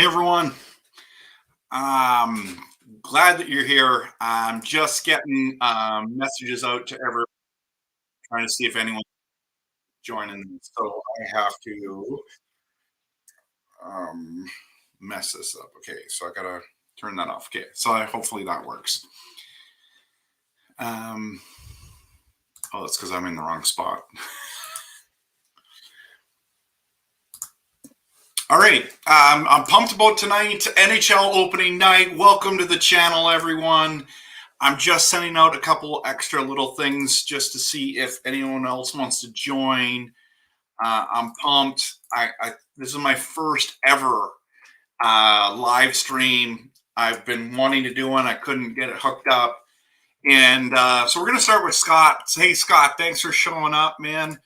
Hey everyone. Glad that you're here. I'm just getting messages out to everyone, trying to see if anyone's joining. So I have to um, mess this up. Okay, so I gotta turn that off. Okay, so hopefully that works. Oh, that's because I'm in the wrong spot. All right, I'm pumped about tonight. NHL opening night. Welcome to the channel, everyone. I'm just sending out a couple extra little things just to see if anyone else wants to join. I'm pumped. This is my first ever live stream. I've been wanting to do one. I couldn't get it hooked up. And so we're going to start with Scott. Hey, Scott, thanks for showing up, man.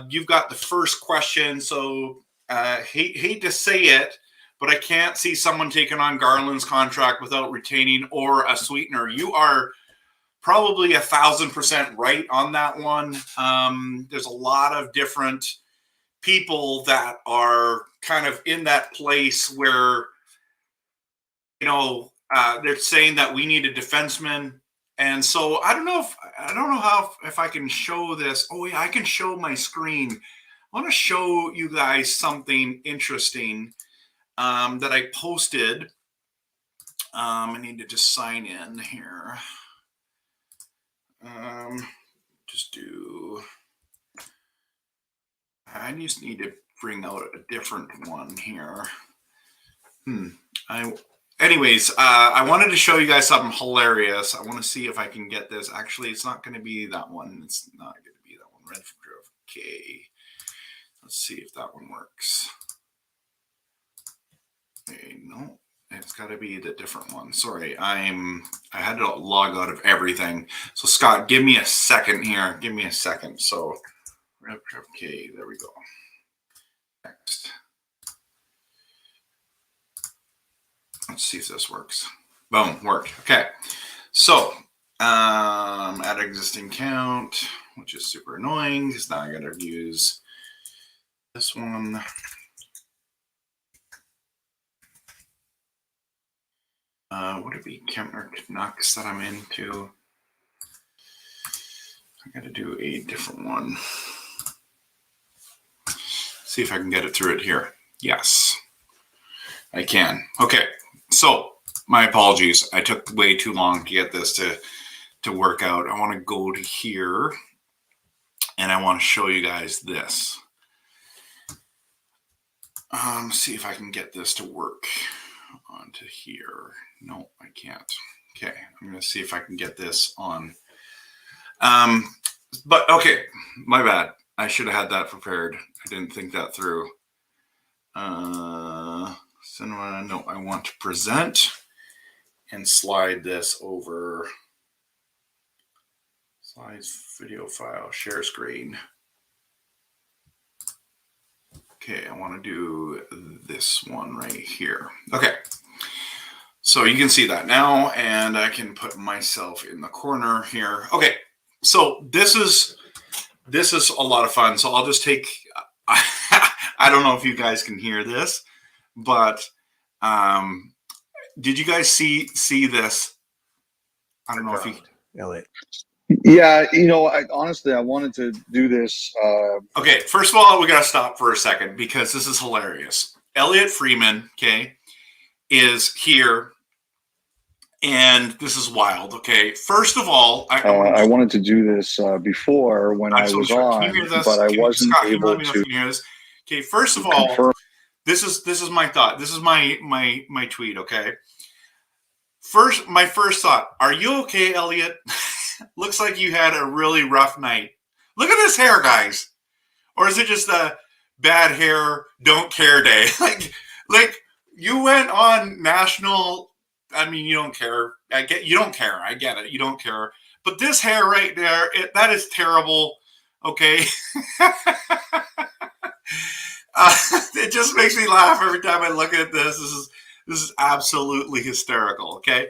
You've got the first question. So hate to say it, but I can't see someone taking on Garland's contract without retaining or a sweetener. You are probably 1,000% right on that one. There's a lot of different people that are kind of in that place where, they're saying that we need a defenseman. And so I don't know if I can show this. Oh yeah, I can show my screen. I want to show you guys something interesting that I posted. I need to just sign in here. I just need to bring out a different one here. Anyways, I wanted to show you guys something hilarious. I want to see if I can get this. Actually, it's not going to be that one. It's not going to be that one. Red Drift. Okay. Let's see if that one works. Okay, no, it's got to be the different one. Sorry, I had to log out of everything. So Scott, give me a second here. Give me a second. So, okay, there we go. Next. Let's see if this works. Boom, worked. Okay, so add existing count, which is super annoying because now I got to use this one. Would it be Kempner Canucks that I'm into? I got to do a different one. See if I can get it through it here. Yes, I can. Okay, so my apologies. I took way too long to get this to work out. I want to go to here, and I want to show you guys this. See if I can get this to work onto here. No, I can't. Okay, I'm going to see if I can get this on. But okay, my bad. I should have had that prepared. I didn't think that through. Cinema, no, I want to present and slide this over. Slides, video file, share screen. Okay, I want to do this one right here. Okay, so you can see that now, and I can put myself in the corner here. Okay, so this is a lot of fun. So I'll just take. I don't know if you guys can hear this, but did you guys see this? I don't know if you. Elliot. Yeah, honestly, I wanted to do this. Okay, first of all, we got to stop for a second because this is hilarious. Elliot Freeman, okay, is here, and this is wild. Okay, first of all, I wanted to do this before when I was on, but I wasn't able to. Hear this? Okay, first of all, this is my thought. This is my tweet. Okay, my first thought. Are you okay, Elliot? Looks like you had a really rough night. Look at this hair, guys. Or is it just a bad hair, don't care day? like you went on national. I mean, you don't care. You don't care. I get it. You don't care. But this hair right there, that is terrible. Okay. It just makes me laugh every time I look at this. This is absolutely hysterical. Okay.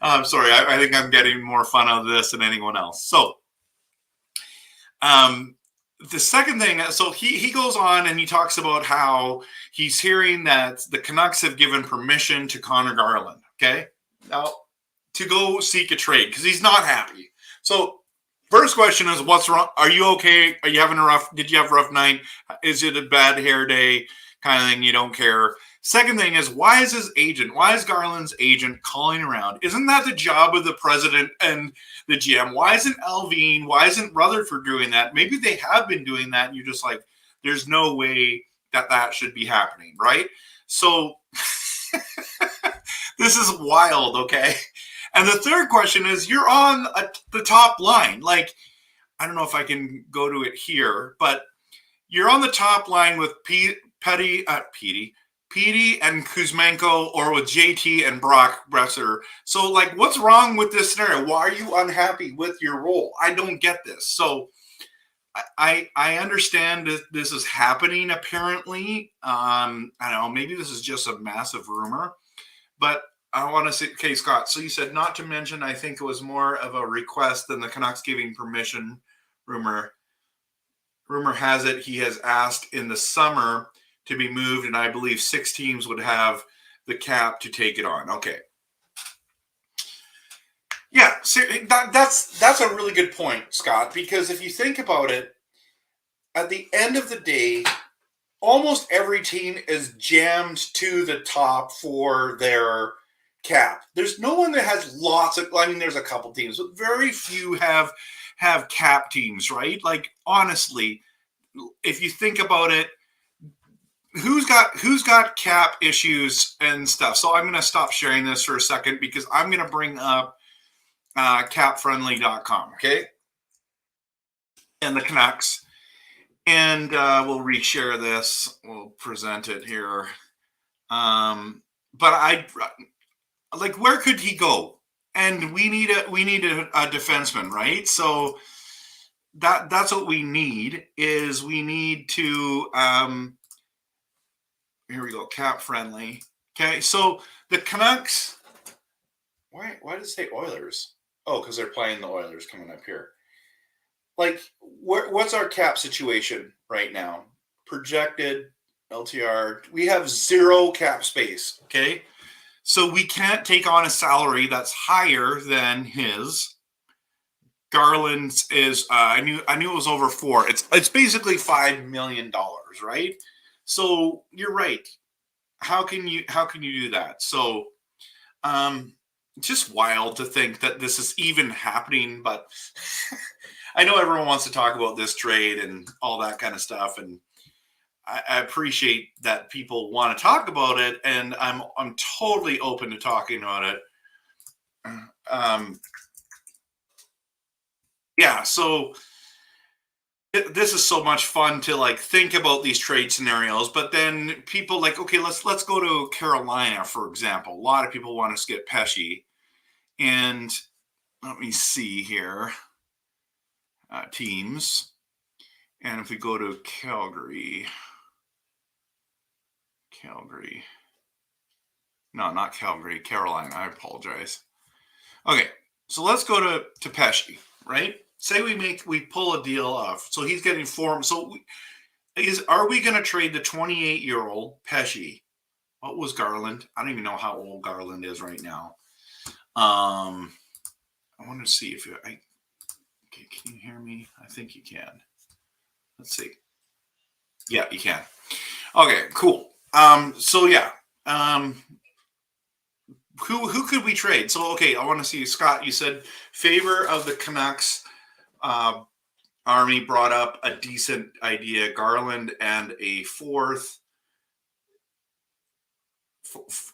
I'm sorry. I think I'm getting more fun out of this than anyone else. So, the second thing, so he goes on and he talks about how he's hearing that the Canucks have given permission to Connor Garland, okay? Now, to go seek a trade because he's not happy. So, first question is, what's wrong? Are you okay? Are you having a rough? Did you have a rough night? Is it a bad hair day? Kind of thing. You don't care. Second thing is, why is his agent? Why is Garland's agent calling around? Isn't that the job of the president and the GM? Why isn't Alvin? Why isn't Rutherford doing that? Maybe they have been doing that, and you're just like, there's no way that should be happening, right? So this is wild, okay? And the third question is, you're on the top line. Like, I don't know if I can go to it here, but you're on the top line with Petey and Kuzmenko, or with JT and Brock Besser. So, like, what's wrong with this scenario? Why are you unhappy with your role? I don't get this. So, I understand that this is happening, apparently. I don't know, maybe this is just a massive rumor. But I want to say, okay, Scott, so you said not to mention, I think it was more of a request than the Canucks giving permission. Rumor has it he has asked in the summer to be moved, and I believe 6 teams would have the cap to take it on. Okay. Yeah, so that's a really good point, Scott, because if you think about it, at the end of the day, almost every team is jammed to the top for their cap. There's no one that has lots of, I mean, there's a couple teams, but very few have cap teams, right? Like, honestly, if you think about it, who's got cap issues and stuff? So I'm going to stop sharing this for a second because I'm going to bring up capfriendly.com, okay? And the Canucks. And we'll reshare this. We'll present it here. But I like, where could he go? And we need a defenseman, right? So that's what we need. Is we need to here we go, cap friendly. Okay, so the Canucks. Why does it say Oilers? Oh, because they're playing the Oilers coming up here. Like, what's our cap situation right now? Projected LTR. We have 0 cap space, okay? So we can't take on a salary that's higher than his. Garland's is, I knew it was over 4. It's basically $5 million, right? So you're right. How can you do that? So, just wild to think that this is even happening, but I know everyone wants to talk about this trade and all that kind of stuff, and I appreciate that people want to talk about it, and I'm totally open to talking about it. Yeah, so this is so much fun to, like, think about these trade scenarios, but then people like, okay, let's go to Carolina, for example. A lot of people want to get Pesce, and let me see here. Teams, and if we go to Calgary, no, not Calgary, Carolina, I apologize. Okay, so let's go to Pesce, right? Say we pull a deal off, so he's getting 4. So are we going to trade the 28-year-old Pesce? What was Garland? I don't even know how old Garland is right now. I want to see if okay, can you hear me? I think you can. Let's see. Yeah, you can. Okay, cool. So yeah. Who could we trade? So, okay, I want to see, Scott, you said favor of the Canucks. Army brought up a decent idea, Garland and a 4th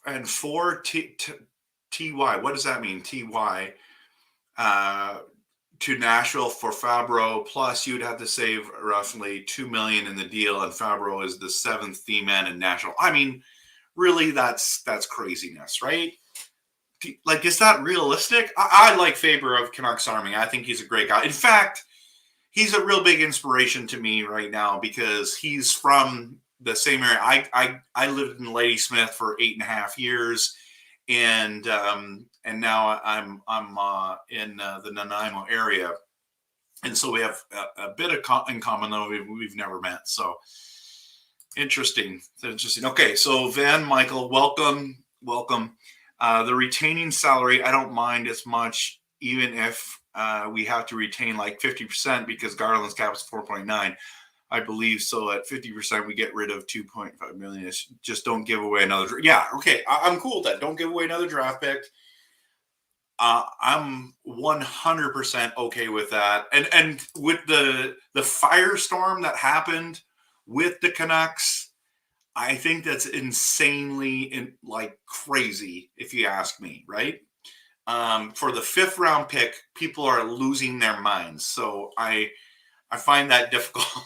and 4 TY. What does that mean? TY to Nashville for Fabro. Plus, you'd have to save roughly $2 million in the deal, and Fabro is the 7th D-man in Nashville. I mean, really, that's craziness, right? Like, is that realistic? I like Faber of Canucks Army. I think he's a great guy. In fact, he's a real big inspiration to me right now because he's from the same area. I lived in Ladysmith for 8.5 years, and now I'm in the Nanaimo area, And so we have a bit in common, though we've never met. So interesting. Okay, so Van Michael, welcome. The retaining salary, I don't mind as much, even if we have to retain like 50% because Garland's cap is 4.9. I believe so. At 50%, we get rid of 2.5 million. Just don't give away another. Yeah, okay, I'm cool with that. Don't give away another draft pick. I'm 100% okay with that. And with the firestorm that happened with the Canucks, I think that's insanely crazy, if you ask me, right? For the 5th round pick, people are losing their minds. So I find that difficult.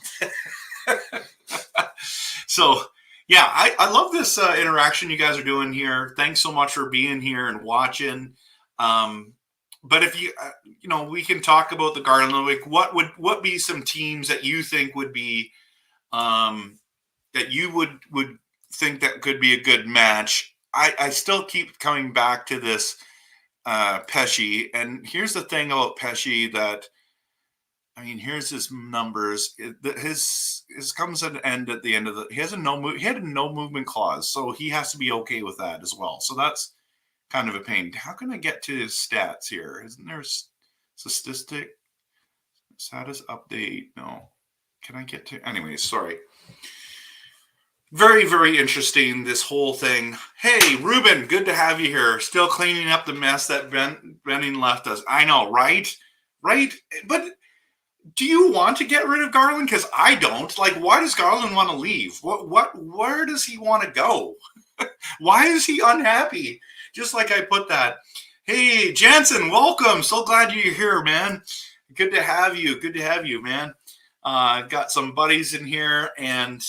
So yeah, I love this interaction you guys are doing here. Thanks so much for being here and watching. But if you, we can talk about the Garland week. What be some teams that you think would be, that you would think that could be a good match? I still keep coming back to this Pesce, and here's the thing about Pesce that, here's his numbers. His comes at an end at the end of the. He had a no movement clause, so he has to be okay with that as well. So that's kind of a pain. How can I get to his stats here? Isn't there statistic status update? No. Can I get to? Anyways, sorry. Very, very interesting, this whole thing. Hey, Ruben, good to have you here. Still cleaning up the mess that Benning left us. I know, right? Right? But do you want to get rid of Garland? Because I don't. Like, why does Garland want to leave? Where does he want to go? Why is he unhappy? Just like I put that. Hey, Jansen, welcome. So glad you're here, man. Good to have you. Good to have you, man. Got some buddies in here, and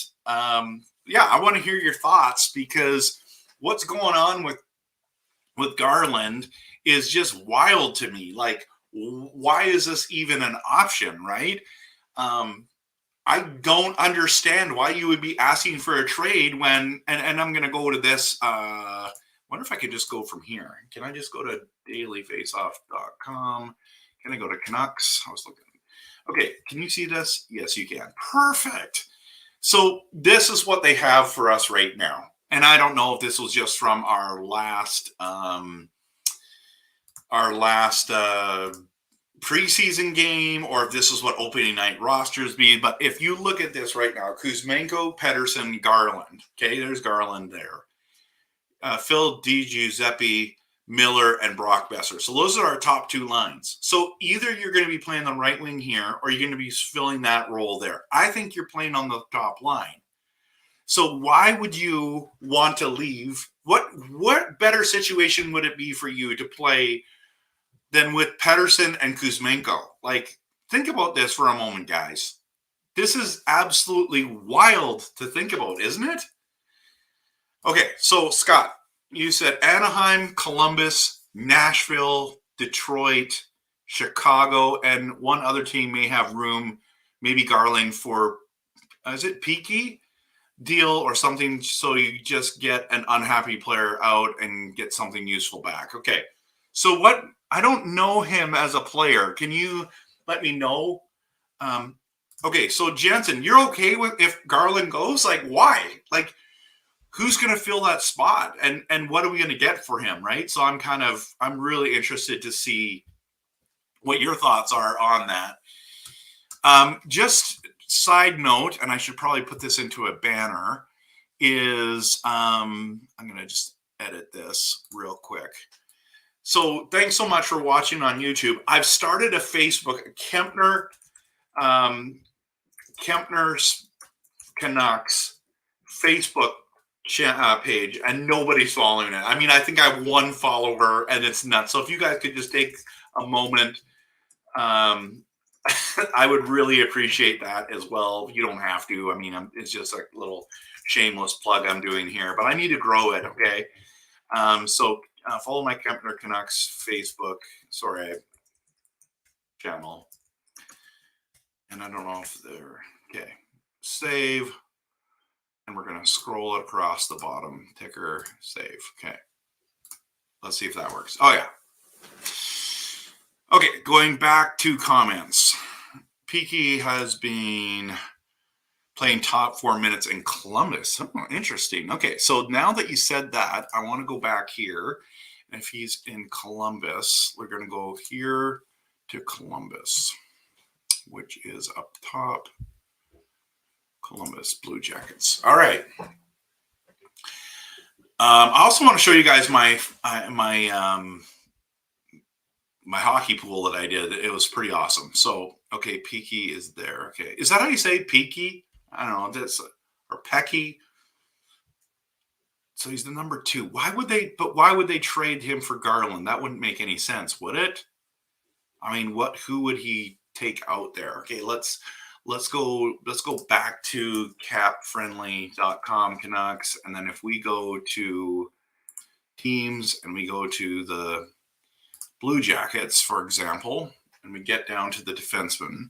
yeah, I want to hear your thoughts, because what's going on with Garland is just wild to me. Like, why is this even an option, right? I don't understand why you would be asking for a trade when, and I'm going to go to this. Wonder if I could just go from here. Can I just go to dailyfaceoff.com? Can I go to Canucks? I was looking. Okay, can you see this? Yes, you can. Perfect. So this is what they have for us right now. And I don't know if this was just from our last preseason game, or if this is what opening night rosters be. But if you look at this right now, Kuzmenko, Pettersson, Garland. Okay, there's Garland there. Phil DiGiuseppe, Miller, and Brock Besser. So those are our top 2 lines. So either you're going to be playing the right wing here, or you're going to be filling that role there. I think you're playing on the top line. So why would you want to leave? What better situation would it be for you to play than with Pettersson and Kuzmenko? Like, think about this for a moment, guys. This is absolutely wild to think about, isn't it? Okay, so Scott, you said Anaheim, Columbus, Nashville, Detroit, Chicago, and one other team may have room, maybe Garland, for, is it Peaky deal or something, so you just get an unhappy player out and get something useful back. Okay, so what, I don't know him as a player. Can you let me know? Okay, so Jensen, you're okay with if Garland goes? Like, why? Like, who's going to fill that spot, and what are we going to get for him, right? So I'm really interested to see what your thoughts are on that. Just side note, and I should probably put this into a banner, is I'm going to just edit this real quick. So thanks so much for watching on YouTube. I've started a Facebook, Kempner's Canucks Facebook page, and nobody's following it. I think I have 1 follower, and it's nuts. So if you guys could just take a moment, I would really appreciate that as well. You don't have to. It's just a little shameless plug I'm doing here, but I need to grow it. Okay. So follow my Kempner Canucks Facebook channel, and I don't know if they're okay. Save. And we're going to scroll across the bottom. Ticker, save. Okay. Let's see if that works. Oh, yeah. Okay, going back to comments. Peaky has been playing top 4 minutes in Columbus. Oh, interesting. Okay, so now that you said that, I want to go back here. And if he's in Columbus, we're going to go here to Columbus, which is up top. Columbus Blue Jackets. All right. I also want to show you guys my hockey pool that I did. It was pretty awesome. So, okay, Peaky is there. Okay, is that how you say Peaky? I don't know. That's or Pecky. So he's the number 2. Why would they trade him for Garland? That wouldn't make any sense, would it? I mean, who would he take out there? Okay, let's go back to capfriendly.com Canucks, and then if we go to teams and we go to the Blue Jackets, for example, and we get down to the defenseman.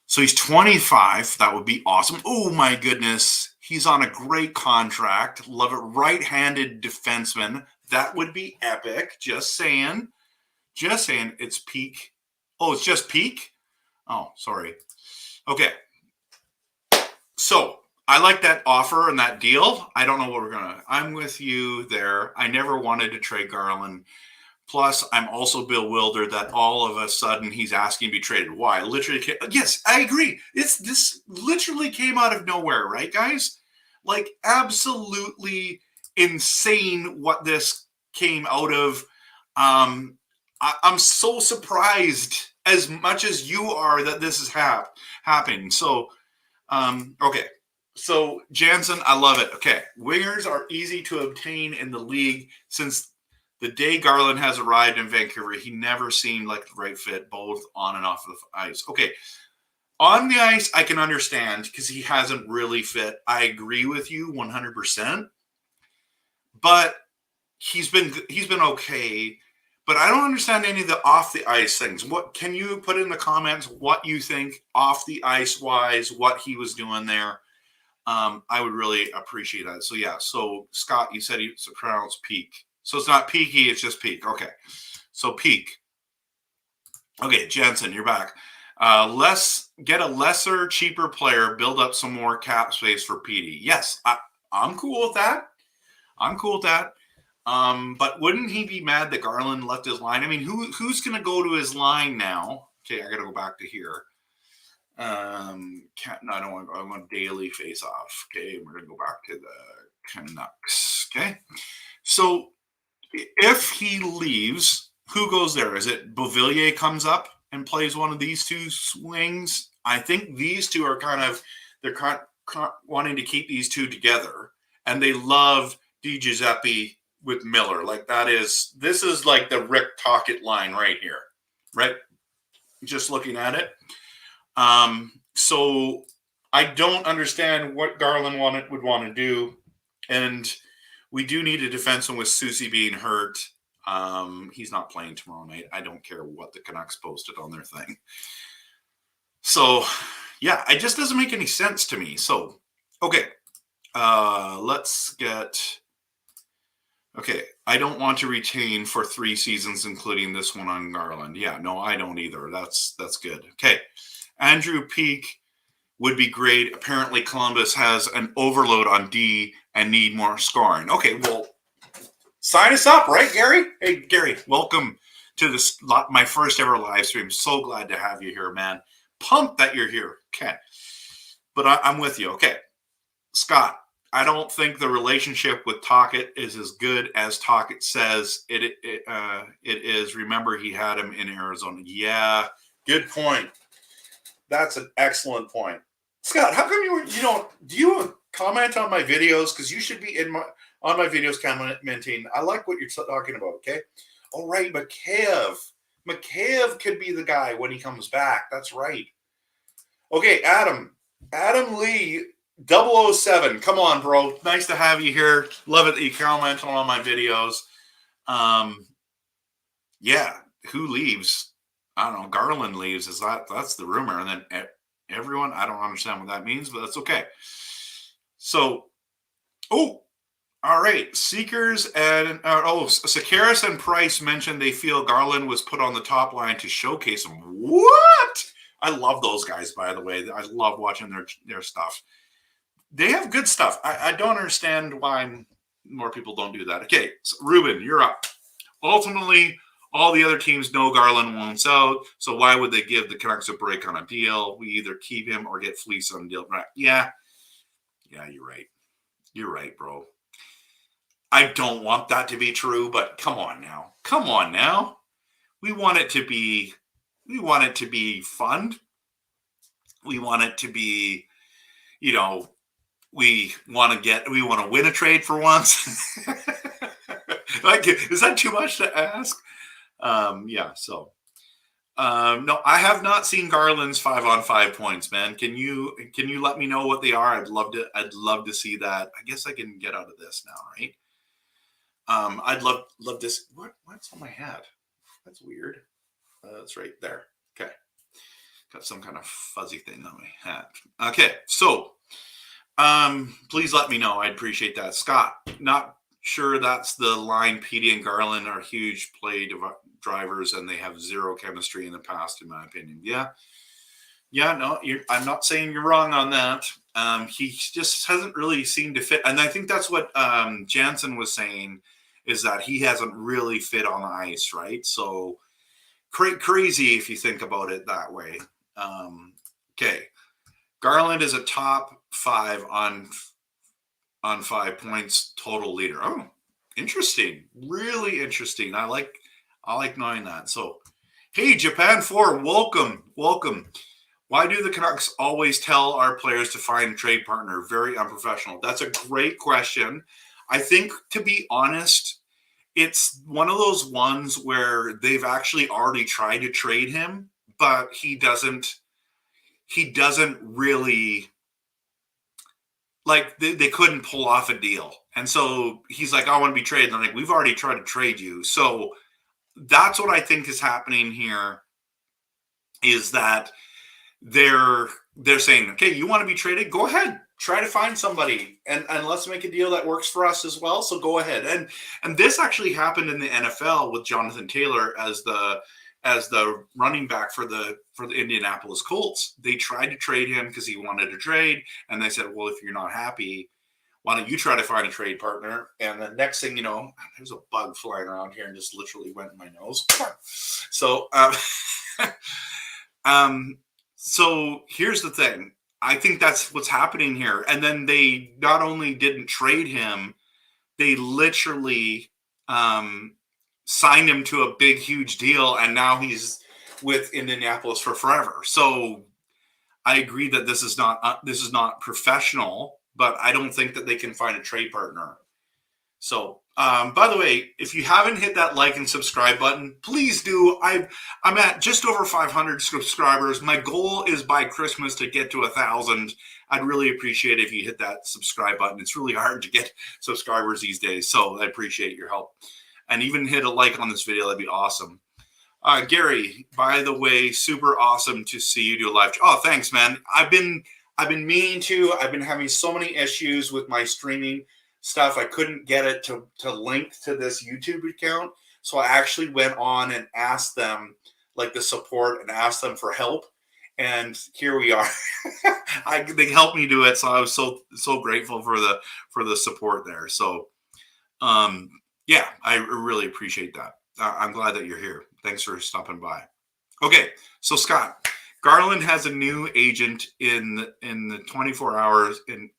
So he's 25. That would be awesome. Oh my goodness. He's on a great contract. Love it. Right-handed defenseman. That would be epic. Just saying. It's Peak. Oh, it's just Peak? Oh, sorry. Okay. So I like that offer and that deal. I don't know what I'm with you there. I never wanted to trade Garland. Plus, I'm also bewildered that all of a sudden he's asking to be traded. Why? Literally, yes, I agree. This literally came out of nowhere, right, guys? Like, absolutely insane what this came out of. I'm so surprised as much as you are that this is happening. So, okay. So, Jansen, I love it. Okay. Wingers are easy to obtain in the league since the day Garland has arrived in Vancouver. He never seemed like the right fit, both on and off the ice. Okay. On the ice, I can understand because he hasn't really fit. I agree with you 100%. But he's been okay. But I don't understand any of the off the ice things. What can you put in the comments what you think off the ice wise, what he was doing there? I would really appreciate that. So yeah. So Scott, you said it's pronounced Peak. So it's not Peaky, it's just Peak. Okay. So Peak. Okay, Jensen, you're back. Get a lesser, cheaper player, build up some more cap space for PD. Yes, I'm cool with that. But wouldn't he be mad that Garland left his line? I mean, who's going to go to his line now? Okay, I got to go back to here. I want daily face off. Okay, we're going to go back to the Canucks. Okay, so if he leaves, who goes there? Is it Beauvillier comes up and plays one of these two swings? I think these two are they're wanting to keep these two together, and they love Di Giuseppe with Miller. Like this is like the Rick Tocchet line right here, right? Just looking at it. So I don't understand what Garland would want to do, and we do need a defenseman with Susie being hurt. He's not playing tomorrow night. I don't care what the Canucks posted on their thing. So, yeah, it just doesn't make any sense to me. So, okay, let's get. Okay, I don't want to retain for 3 seasons, including this one on Garland. Yeah, no, I don't either. That's good. Okay, Andrew Peak would be great. Apparently, Columbus has an overload on D and need more scoring. Okay, well, sign us up, right, Gary? Hey, Gary, welcome to this my first ever live stream. So glad to have you here, man. Pumped that you're here. Okay, but I'm with you. Okay, Scott, I don't think the relationship with Tocchet is as good as Tocchet says it is. Remember, he had him in Arizona. Yeah, good point. That's an excellent point. Scott, how come do you comment on my videos? Because you should be on my videos commenting. I like what you're talking about, okay? All right, Mikheyev. Mikheyev could be the guy when he comes back. That's right. Okay, Adam Lee, 007. Come on, bro. Nice to have you here. Love it that you comment on all my videos. Yeah, who leaves? I don't know. Garland leaves. That's the rumor. And then everyone, I don't understand what that means, but that's okay. So, all right. Seekers and Sakaris and Price mentioned they feel Garland was put on the top line to showcase him. What? I love those guys, by the way. I love watching their stuff. They have good stuff. I don't understand why more people don't do that. Okay, so Ruben, you're up. Ultimately, all the other teams know Garland won't sell, so why would they give the Canucks a break on a deal? We either keep him or get fleeced on a deal. Right? Yeah, you're right. You're right, bro. I don't want that to be true, but come on now. Come on now. We want it to be fun. We want it to be, we want to win a trade for once. Like, is that too much to ask? So no, I have not seen Garland's 5-on-5 points, man. Can you let me know what they are? I'd love to see that. I guess I can get out of this now, right? I'd love this. What's on my hat? That's weird. That's right there. Okay. Got some kind of fuzzy thing on my hat. Okay. So, please let me know. I'd appreciate that. Scott, not sure that's the line. Petey and Garland are huge play drivers, and they have zero chemistry in the past, in my opinion. Yeah. No, I'm not saying you're wrong on that. He just hasn't really seemed to fit. And I think that's what Jansen was saying, is that he hasn't really fit on the ice, right? So crazy if you think about it that way. Okay. Garland is a top 5 on 5 points total leader. Oh, interesting. Really interesting. I like knowing that. So, hey, Japan 4, welcome. Why do the Canucks always tell our players to find a trade partner? Very unprofessional. That's a great question. I think, to be honest, it's one of those ones where they've actually already tried to trade him, but he doesn't really, like, they couldn't pull off a deal. And so he's like, I want to be traded. And I'm like, we've already tried to trade you. So that's what I think is happening here, is that they're saying, okay, you want to be traded? Go ahead. Try to find somebody and let's make a deal that works for us as well. So go ahead. And this actually happened in the NFL with Jonathan Taylor as the running back for the Indianapolis Colts. They tried to trade him because he wanted to trade. And they said, well, if you're not happy, why don't you try to find a trade partner? And the next thing you know, there's a bug flying around here and just literally went in my nose. So, so here's the thing. I think that's what's happening here. And then they not only didn't trade him, they literally signed him to a big, huge deal. And now he's with Indianapolis for forever. So I agree that this is not professional, but I don't think that they can find a trade partner. So, by the way, if you haven't hit that like and subscribe button, please do. I'm at just over 500 subscribers. My goal is by Christmas to get to 1,000. I'd really appreciate it if you hit that subscribe button. It's really hard to get subscribers these days, so I appreciate your help. And even hit a like on this video. That'd be awesome. Gary, by the way, super awesome to see you do a live. Oh, thanks, man. I've been meaning to. I've been having so many issues with my streaming stuff. I couldn't get it to link to this YouTube account. So I actually went on and asked them, like, the support, and asked them for help. And here we are. They helped me do it. So I was so grateful for the support there. So, yeah, I really appreciate that. I'm glad that you're here. Thanks for stopping by. Okay. So Scott, Garland has a new agent in the 24 hours in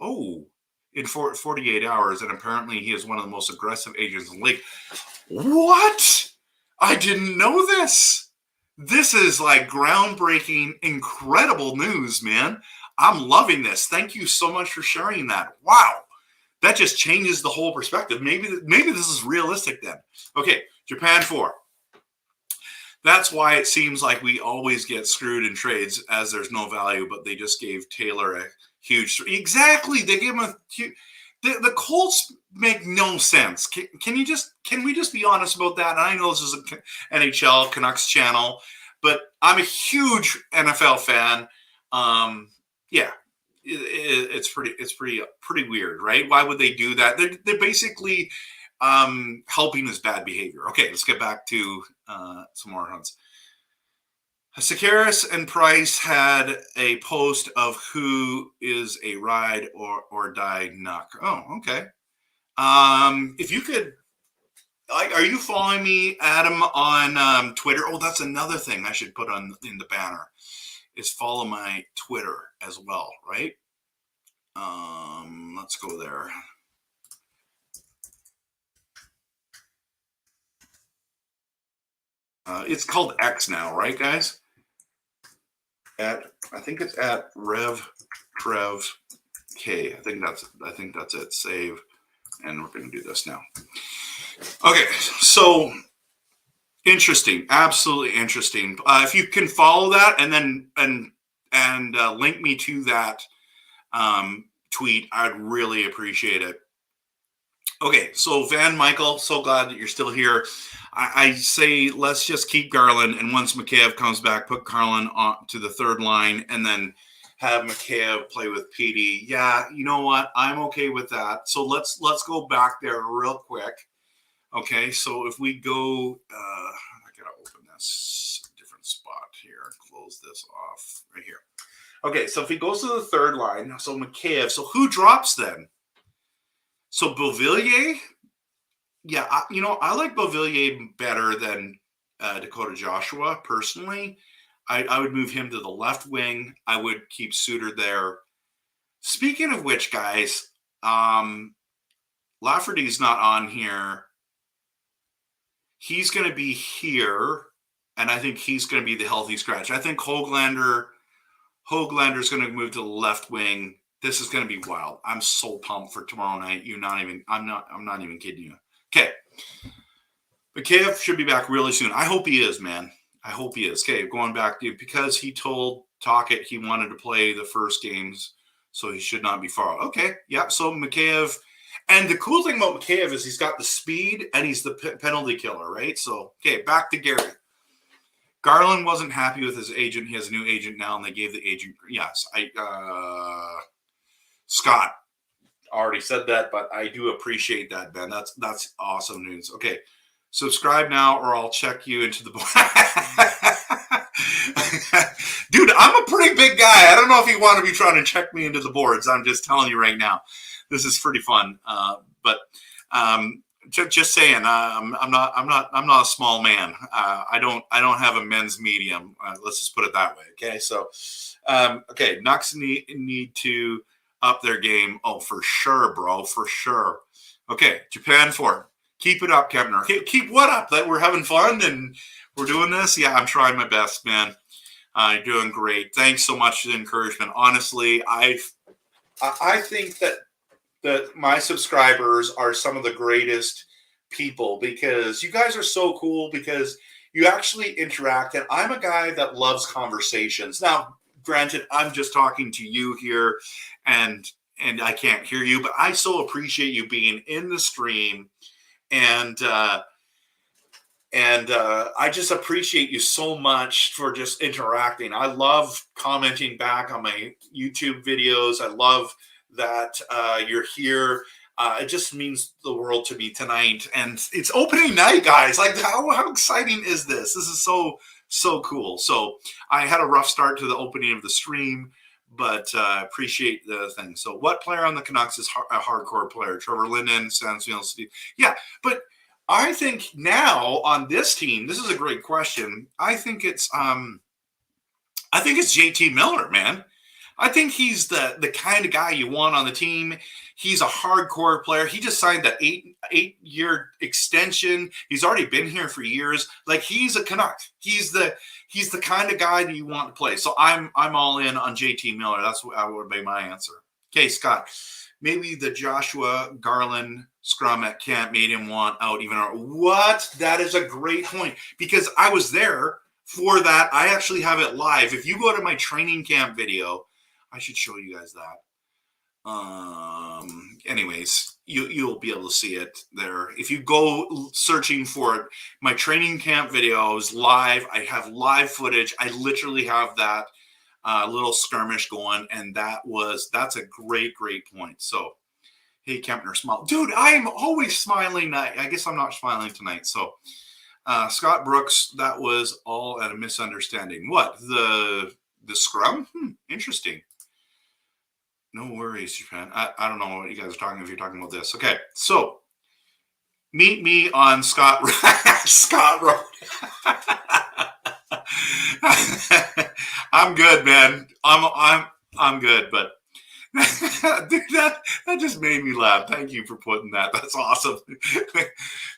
48 hours, and apparently he is one of the most aggressive agents in the league. What? I didn't know this. This is like groundbreaking, incredible news, man. I'm loving this. Thank you so much for sharing that. Wow. That just changes the whole perspective. Maybe this is realistic then. Okay, Japan 4. That's why it seems like we always get screwed in trades, as there's no value, but they just gave Taylor a huge. Exactly. They gave him a huge. The Colts make no sense. Can we just be honest about that? And I know this is an NHL Canucks channel, but I'm a huge NFL fan. Yeah, it's pretty weird, right? Why would they do that? They're basically helping his bad behavior. Okay, let's get back to some more hunts. Sakaris and Price had a post of who is a ride or die Nuck. Oh, okay. If you could, are you following me, Adam, on Twitter? Oh, that's another thing I should put on in the banner is follow my Twitter as well, right? Let's go there. It's called X now, right, guys? I think it's at Rev Trev K. I think that's it. Save, and we're going to do this now. Okay, so interesting, absolutely interesting. If you can follow that and then link me to that tweet, I'd really appreciate it. Okay, so Van Michael, so glad that you're still here. I say let's just keep Garland, and once Mikheyev comes back, put Garland on to the third line, and then have Mikheyev play with PD. Yeah, you know what? I'm okay with that. So let's go back there real quick. Okay, so if we go, I gotta open this different spot here, close this off right here. Okay, so if he goes to the third line, so Mikheyev, so who drops then? So Beauvillier, yeah, I like Beauvillier better than Dakota Joshua personally. I would move him to the left wing. I would keep Suter there. Speaking of which, guys, Lafferty's not on here. He's going to be here, and I think he's going to be the healthy scratch. I think Höglander's going to move to the left wing. This is going to be wild. I'm so pumped for tomorrow night. I'm not even kidding you. Okay. Mikheyev should be back really soon. I hope he is, man. I hope he is. Okay, going back to because he told Tocchet he wanted to play the first games, so he should not be far. Okay, yeah. So Mikheyev, and the cool thing about Mikheyev is he's got the speed and he's the penalty killer, right? So okay, back to Gary. Garland wasn't happy with his agent. He has a new agent now, and they gave the agent. Yes, Scott already said that, but I do appreciate that, Ben. That's awesome news. Okay, subscribe now, or I'll check you into the. Dude, I'm a pretty big guy. I don't know if you want to be trying to check me into the boards. I'm just telling you right now, this is pretty fun. But just saying, I'm not a small man. I don't have a men's medium. Let's just put it that way. Okay, so okay, Nucks need to up their game. Oh, for sure, bro, for sure. Okay, Japan 4. Keep it up, Kempner. Keep what up? That we're having fun and we're doing this? Yeah, I'm trying my best, man. You're doing great. Thanks so much for the encouragement. Honestly, I think that my subscribers are some of the greatest people because you guys are so cool because you actually interact. And I'm a guy that loves conversations. Now, granted, I'm just talking to you here and I can't hear you, but I so appreciate you being in the stream. And I just appreciate you so much for just interacting. I love commenting back on my YouTube videos. I love that you're here. It just means the world to me tonight. And it's opening night, guys. Like, how exciting is this? This is so cool. So I had a rough start to the opening of the stream, but appreciate the thing. So what player on the Canucks is a hardcore player? Trevor Linden, Stansfield, Steve. Yeah, but I think now on this team, this is a great question. I think it's JT Miller, man. I think he's the kind of guy you want on the team. He's a hardcore player. He just signed that eight-year extension. He's already been here for years. Like, he's a Canuck. He's the kind of guy that you want to play. So I'm all in on JT Miller. That's what would be my answer. Okay, Scott. Maybe the Joshua Garland scrum at camp made him want out even. What? That is a great point because I was there for that. I actually have it live. If you go to my training camp video, I should show you guys that. Anyways, you'll be able to see it there. If you go searching for it, my training camp video is live. I have live footage. I literally have that little skirmish going, and that's a great point. So, hey, Kempner, smile. Dude, I'm always smiling. I guess I'm not smiling tonight. So, Scott Brooks, that was all a misunderstanding. What? The scrum? Interesting. No worries, Japan. I don't know what you guys are talking if you're talking about this. Okay, so meet me on Scott Road. I'm good, man. I'm good, but dude, that just made me laugh. Thank you for putting that. That's awesome.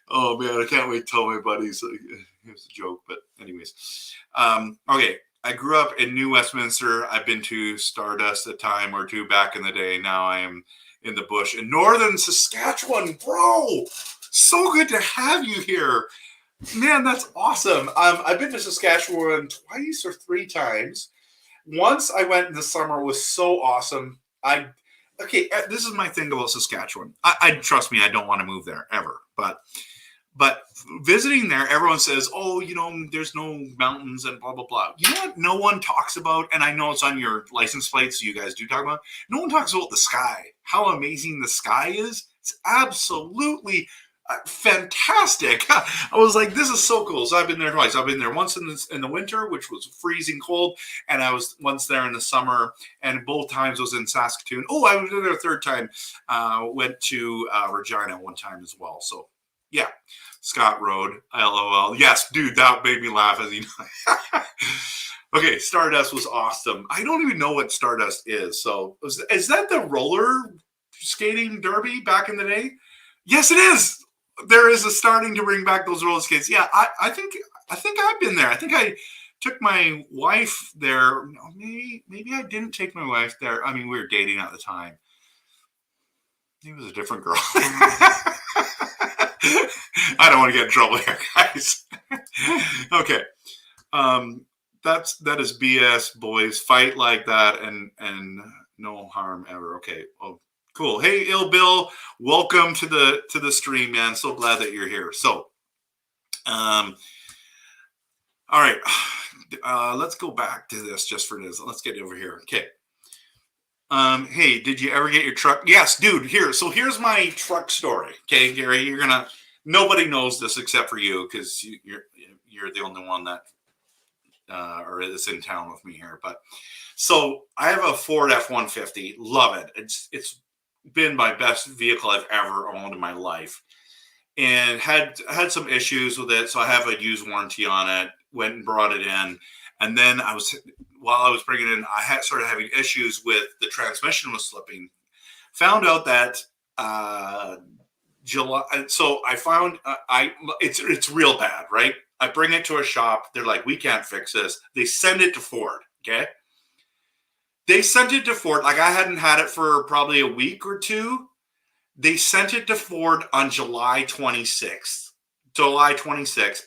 Oh man, I can't wait to tell my buddies. It was a joke, but anyways. Okay, I grew up in New Westminster. I've been to Stardust a time or two back in the day. Now I am in the bush in northern Saskatchewan, bro. So good to have you here. Man, that's awesome. I've been to Saskatchewan twice or three times. Once I went in the summer, it was so awesome. This is my thing about Saskatchewan. I trust me, I don't want to move there ever. But visiting there, everyone says, oh, there's no mountains and blah, blah, blah. You know what no one talks about? And I know it's on your license plate, so you guys do talk about it. No one talks about the sky, how amazing the sky is. It's absolutely fantastic. I was like, this is so cool. So I've been there twice. I've been there once in the winter, which was freezing cold, and I was once there in the summer, and both times was in Saskatoon. Oh, I was there a third time. Went to Regina one time as well. So yeah, Scott Road, LOL. Yes, dude, that made me laugh as you know. Okay, Stardust was awesome. I don't even know what Stardust is. So is that the roller skating derby back in the day? Yes, it is. There is a starting to bring back those roller skates. Yeah, I think I've been there. I think I took my wife there. Maybe I didn't take my wife there. I mean, we were dating at the time. It was a different girl. I don't want to get in trouble here, guys. Okay. That is BS, boys. Fight like that and no harm ever. Okay. Oh, cool. Hey, Ill Bill, welcome to the stream, man. So glad that you're here. So, all right, let's go back to this just for this. Let's get over here. Okay. Hey, did you ever get your truck? Yes, dude. Here's my truck story. Okay, Gary, nobody knows this except for you because you're the only one that or is in town with me here. But so I have a Ford F-150. Love it. It's been my best vehicle I've ever owned in my life, and had some issues with it. So I have a used warranty on it. Went and brought it in, and then while I was bringing it in, I started having issues with the transmission was slipping. Found out that July. So I found it's real bad, right? I bring it to a shop. They're like, we can't fix this. They send it to Ford. Okay. They sent it to Ford. Like I hadn't had it for probably a week or two. They sent it to Ford on July 26th.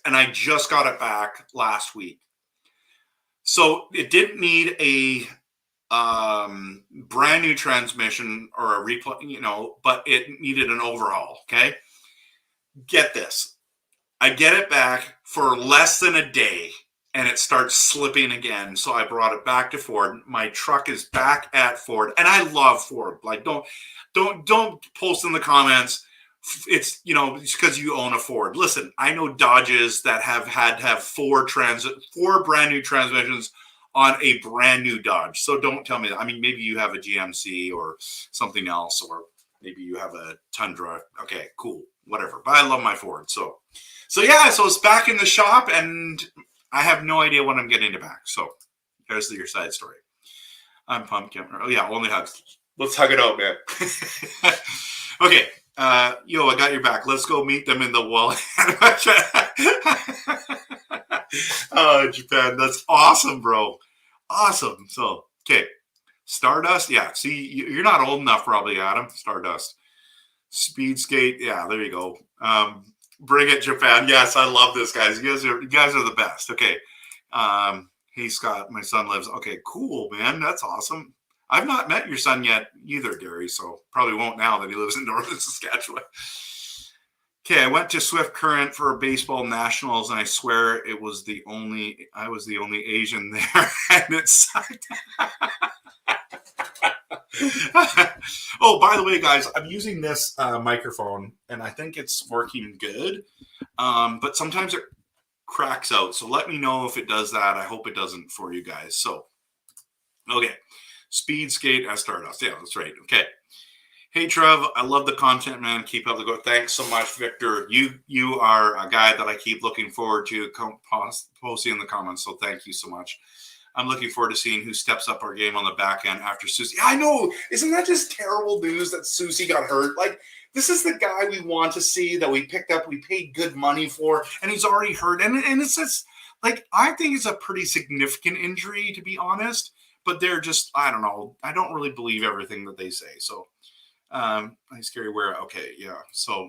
And I just got it back last week. So it didn't need a brand new transmission or a replay, but it needed an overhaul. Okay. Get this. I get it back for less than a day and it starts slipping again. So I brought it back to Ford. My truck is back at Ford, and I love Ford. Like, don't post in the comments. It's, it's because you own a Ford. Listen, I know Dodges that have had to have four brand new transmissions on a brand new Dodge. So don't tell me that. I mean, maybe you have a GMC or something else, or maybe you have a Tundra. Okay, cool, whatever. But I love my Ford. So it's back in the shop, and I have no idea when I'm getting it back. So there's your side story. I'm pumped. Oh yeah, only hugs. Let's hug it out, man. Okay. I got your back. Let's go meet them in the wall. Oh, Japan. That's awesome, bro. Awesome. So, okay. Stardust. Yeah. See, you're not old enough probably, Adam. Stardust. Speed skate. Yeah, there you go. Bring it, Japan. Yes, I love this, guys. You guys are the best. Okay. Hey, Scott, my son lives. Okay, cool, man. That's awesome. I've not met your son yet either, Gary, so probably won't now that he lives in northern Saskatchewan. Okay, I went to Swift Current for baseball nationals, and I swear I was the only Asian there, and it sucked. Oh, by the way, guys, I'm using this microphone, and I think it's working good. But sometimes cracks out. So let me know if it does that. I hope it doesn't for you guys. So, okay. Speed skate as Stardust. Yeah, that's right. Okay. Hey Trev, I love the content, man. Keep up the good. Thanks so much, Victor. You are a guy that I keep looking forward to posting in the comments. So thank you so much. I'm looking forward to seeing who steps up our game on the back end after Susie. I know. Isn't that just terrible news that Susie got hurt? Like, this is the guy we want to see that we picked up, we paid good money for, and he's already hurt. And it's just like, I think it's a pretty significant injury, to be honest. But they're just, I don't know. I don't really believe everything that they say. So, nice scary wear. Okay, yeah. So,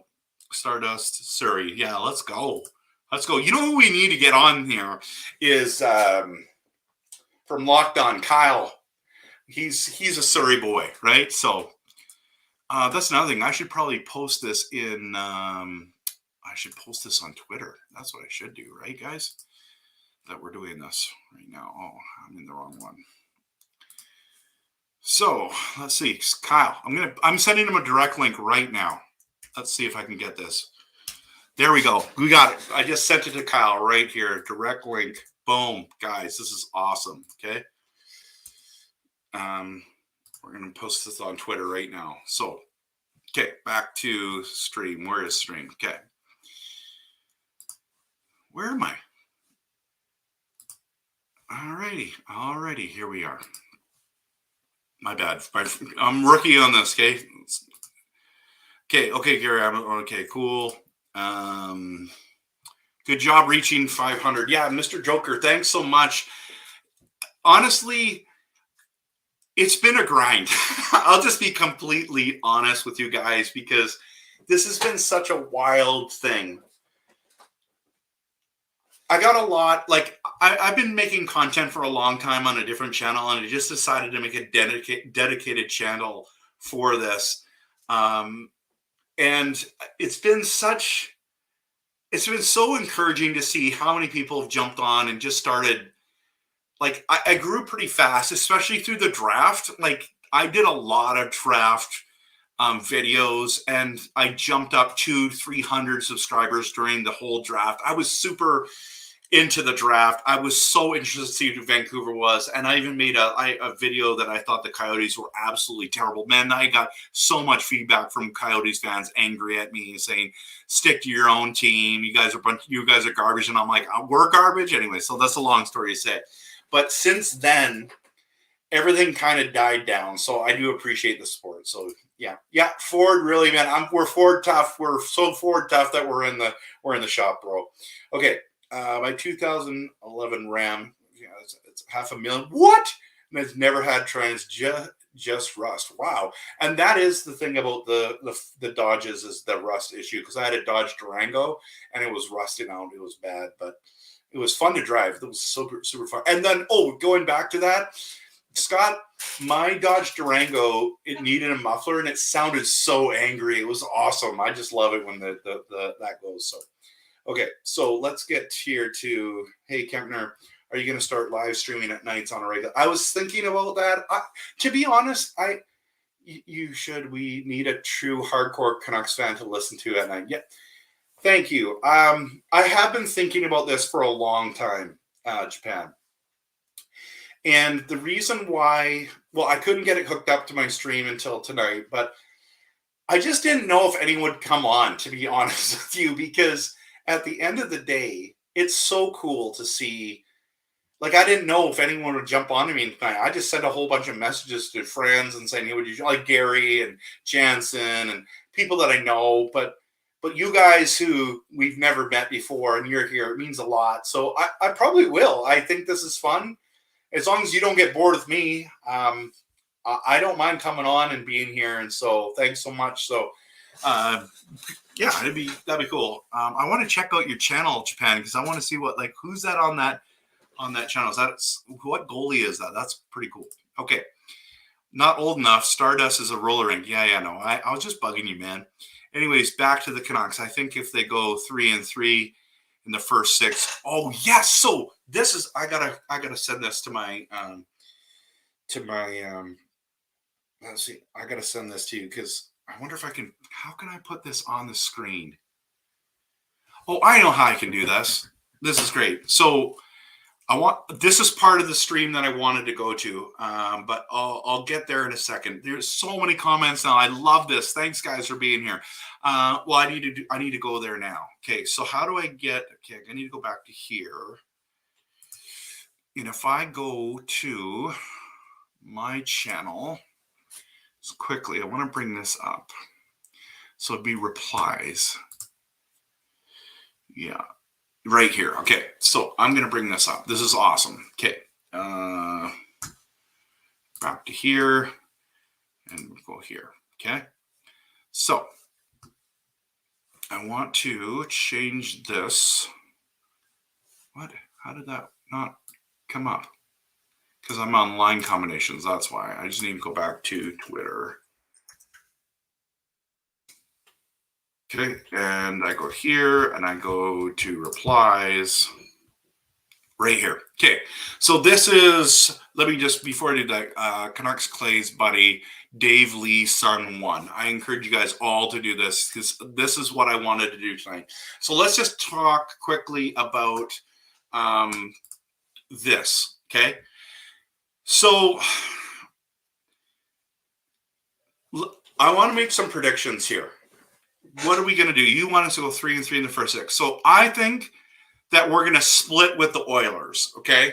Stardust, Surrey. Yeah, let's go. Let's go. You know who we need to get on here is from Locked On, Kyle. He's a Surrey boy, right? So that's another thing. I should probably post this in. I should post this on Twitter. That's what I should do, right, guys? That we're doing this right now. Oh, I'm in the wrong one. So let's see, Kyle. I'm sending him a direct link right now. Let's see if I can get this. There we go. We got it. I just sent it to Kyle right here. Direct link. Boom, guys. This is awesome. Okay. We're gonna post this on Twitter right now. So, okay, back to stream. Where is stream? Okay. Where am I? Alrighty. Here we are. My bad. I'm rookie on this. Okay, Gary. Okay, cool. Good job reaching 500. Yeah, Mr. Joker, thanks so much. Honestly, it's been a grind. I'll just be completely honest with you guys because this has been such a wild thing. I got a lot, like, I've been making content for a long time on a different channel, and I just decided to make a dedicated channel for this. And it's been so encouraging to see how many people have jumped on and just started. Like, I grew pretty fast, especially through the draft. Like, I did a lot of draft videos, and I jumped up 200-300 subscribers during the whole draft. I was super into the draft. I was so interested to see who Vancouver was, and I even made a video that I thought the Coyotes were absolutely terrible. Man, I got so much feedback from Coyotes fans angry at me saying, "Stick to your own team. You guys are garbage." And I'm like, "We're garbage anyway." So that's a long story to say. But since then, everything kind of died down. So I do appreciate the support. So yeah, Ford, really, man. We're Ford tough. We're so Ford tough that we're in the shop, bro. Okay. My 2011 Ram, it's $500,000. What? And it's never had trans, just rust. Wow. And that is the thing about the Dodges is the rust issue, because I had a Dodge Durango and it was rusting out. It was bad, but it was fun to drive. It was super, super fun. And then, going back to that, Scott, my Dodge Durango, it needed a muffler and it sounded so angry. It was awesome. I just love it when that goes. So. Okay, so let's get here to, hey, Kempner, are you going to start live streaming at nights on a regular? I was thinking about that. To be honest, you should. We need a true hardcore Canucks fan to listen to at night. Yeah, thank you. I have been thinking about this for a long time, Japan. And the reason why, I couldn't get it hooked up to my stream until tonight, but I just didn't know if anyone would come on, to be honest with you, because at the end of the day, it's so cool to see. Like, I didn't know if anyone would jump on me tonight. I just sent a whole bunch of messages to friends and saying, "Hey, would you like Gary and Jansen and people that I know?" But you guys who we've never met before and you're here, it means a lot. So I probably will. I think this is fun. As long as you don't get bored with me, I don't mind coming on and being here. And so thanks so much. So, yeah, that'd be cool. I want to check out your channel, Japan, because I want to see who's that on that channel. What goalie is that? That's pretty cool. Okay. Not old enough. Stardust is a roller rink. Yeah, no. I was just bugging you, man. Anyways, back to the Canucks. I think if they go 3-3 in the first 6. Oh, yes. So this is, I gotta send this to my let's see. I gotta send this to you because I wonder if how can I put this on the screen? Oh, I know how I can do this. This is great. So this is part of the stream that I wanted to go to, but I'll get there in a second. There's so many comments now. I love this. Thanks, guys, for being here. Well, I need to go there now. Okay, so how do I get? Okay, I need to go back to here. And if I go to my channel, so quickly, I want to bring this up. So it'd be replies. Yeah. Right here. Okay, so I'm going to bring this up. This is awesome. Okay, back to here, and we'll go here. Okay, so I want to change this. What? How did that not come up? Because I'm on line combinations. That's why. I just need to go back to Twitter. Okay, and I go here, and I go to replies right here. Okay, so this is, let me just, before I do that, Canucks Clay's buddy, Dave Lee, son 1. I encourage you guys all to do this because this is what I wanted to do tonight. So let's just talk quickly about this, okay? So I want to make some predictions here. What are we going to do? You want us to go 3-3 in the first 6. So I think that we're going to split with the Oilers, okay?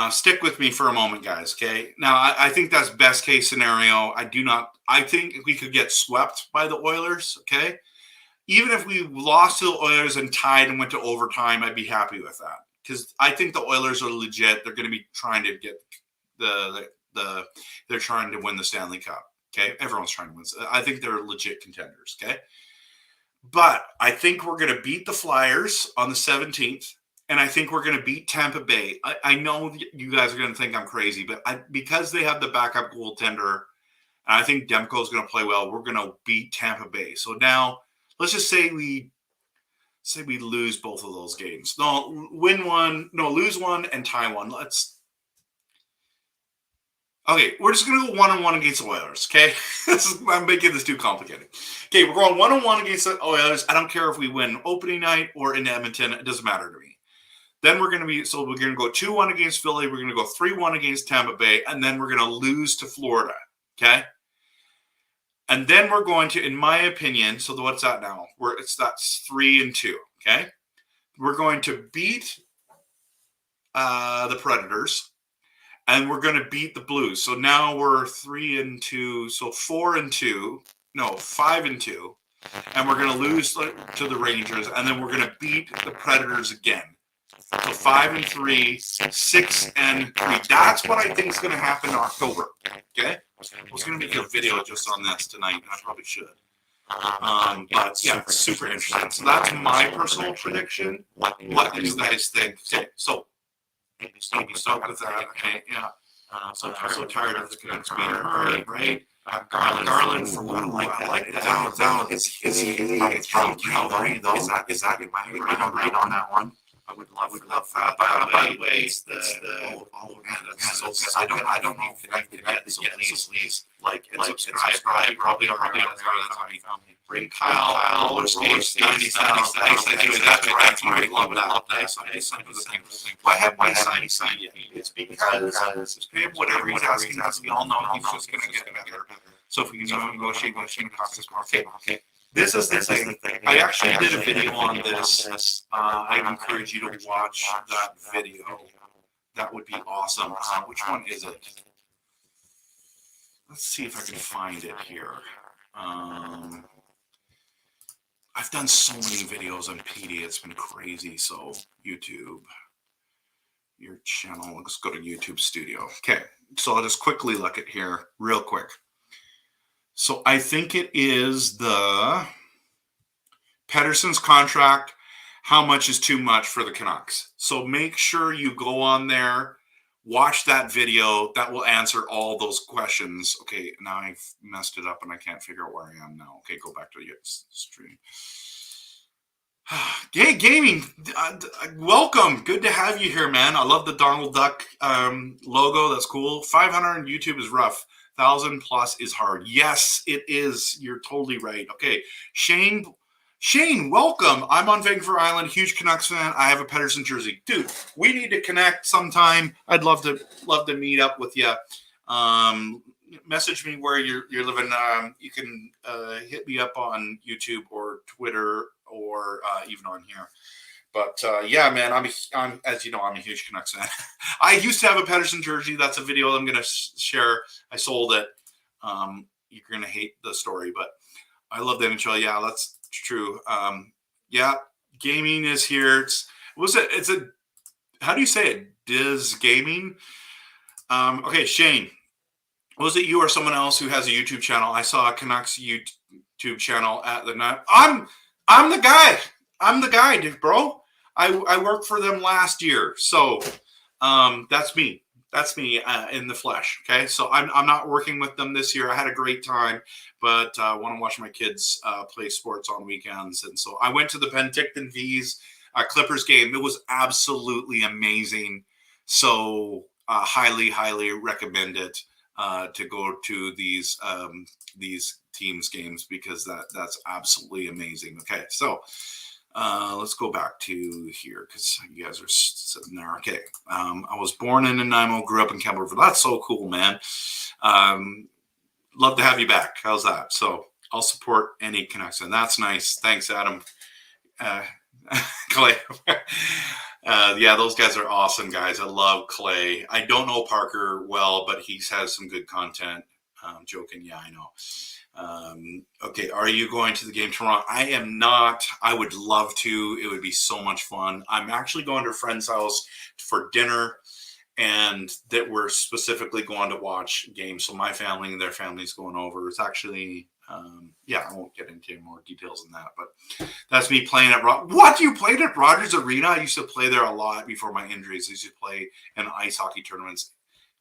Stick with me for a moment, guys, okay? Now, I think that's best case scenario. I think we could get swept by the Oilers, okay? Even if we lost to the Oilers and tied and went to overtime, I'd be happy with that because I think the Oilers are legit. They're going to be trying to get they're trying to win the Stanley Cup. Okay, everyone's trying to win. I think they're legit contenders. Okay, but I think we're going to beat the Flyers on the 17th, and I think we're going to beat Tampa Bay. I know you guys are going to think I'm crazy, but because they have the backup goaltender, and I think Demko is going to play well, we're going to beat Tampa Bay. So now let's just say we lose both of those games. No, lose one and tie one. Okay, we're just going to go 1-1 against the Oilers, okay? I'm making this too complicated. Okay, we're going 1-1 against the Oilers. I don't care if we win opening night or in Edmonton. It doesn't matter to me. Then we're going to go 2-1 against Philly. We're going to go 3-1 against Tampa Bay, and then we're going to lose to Florida, okay? And then we're going to, in my opinion, so what's that now? That's 3-2, okay? We're going to beat the Predators. And we're going to beat the Blues. So now we're 3-2. So 5-2. And we're going to lose to the Rangers. And then we're going to beat the Predators again. So 5-3, 6-3. That's what I think is going to happen in October. Okay? I was going to make a video just on this tonight. I probably should. But yeah, it's super interesting. So that's my personal prediction. What do you guys think? Okay, so maybe start with that. Okay, yeah. So I'm so tired of the Canucks being right? Garland for one. I like that. Down. Is from Calgary though? Is that am I right on that one? I would love that. By the way, I don't know if I can get this. Please like and subscribe. Probably that's how you found me. Bring Kyle or Stage 90. That's right. Love that. Why haven't I signed yet? It's because whatever he's asking us, we all know he's just going to get better. So if we can negotiate, cost us more. Okay. This is the thing. I actually did a video on this. I encourage you to watch that video. That would be awesome. Which one is it? Let's see if I can find it here. I've done so many videos on PD. It's been crazy. So YouTube, your channel. Let's go to YouTube Studio. Okay. So I'll just quickly look at here real quick. So I think it is the Pettersson's contract. How much is too much for the Canucks? So make sure you go on there, watch that video. That will answer all those questions. Okay, now I've messed it up and I can't figure out where I am now. Okay, go back to the stream. Gay Gaming, welcome. Good to have you here, man. I love the Donald Duck logo. That's cool. 500 on YouTube is rough. 1,000+ is hard. Yes, it is. You're totally right. Okay, Shane Shane, welcome. I'm on Vancouver Island, huge Canucks fan. I have a Pedersen jersey. Dude, we need to connect sometime. I'd love to meet up with you. Message me where you're living. You can hit me up on YouTube or Twitter or even on here. But yeah, man, I'm as you know, I'm a huge Canucks fan. I used to have a Pedersen jersey. That's a video I'm going to share. I sold it. You're going to hate the story, but I love the NHL. Yeah, that's true. Yeah, gaming is here. It's a how do you say it? Diz Gaming. Okay, Shane. Was it you or someone else who has a YouTube channel? I saw a Canucks YouTube channel at the night. I'm the guy. I'm the guy, bro. I worked for them last year, so that's me. That's me in the flesh. Okay, so I'm not working with them this year. I had a great time, but I want to watch my kids play sports on weekends, and so I went to the Penticton V's Clippers game. It was absolutely amazing. So highly recommend it to go to these teams games because that's absolutely amazing. Okay, so. Let's go back to here because you guys are sitting there. Okay. I was born in Nanaimo, grew up in Campbell. That's so cool, man. Love to have you back. How's that? So I'll support any connection. That's nice. Thanks, Adam. Clay. Yeah, those guys are awesome guys. I love Clay. I don't know Parker well, but he has some good content. Joking. Yeah, I know. Okay, are you going to the game tomorrow? I am not. I would love to. It would be so much fun. I'm actually going to a friend's house for dinner, and that we're specifically going to watch games. So my family and their family's going over. It's actually, yeah, I won't get into more details than that, but that's me playing at What? You played at Rogers Arena? I used to play there a lot before my injuries. I used to play in ice hockey tournaments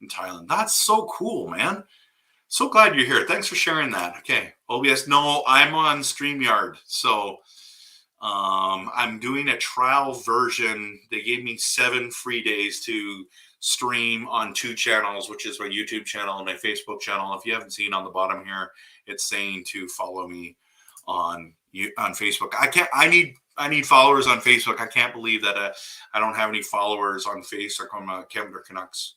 in Thailand. That's so cool, man. So glad you're here. Thanks for sharing that. Okay. OBS. No, I'm on StreamYard. So I'm doing a trial version. They gave me 7 free days to stream on 2 channels, which is my YouTube channel and my Facebook channel. If you haven't seen on the bottom here, it's saying to follow me on Facebook. I need followers on Facebook. I can't believe that I don't have any followers on Facebook on Canada Canucks.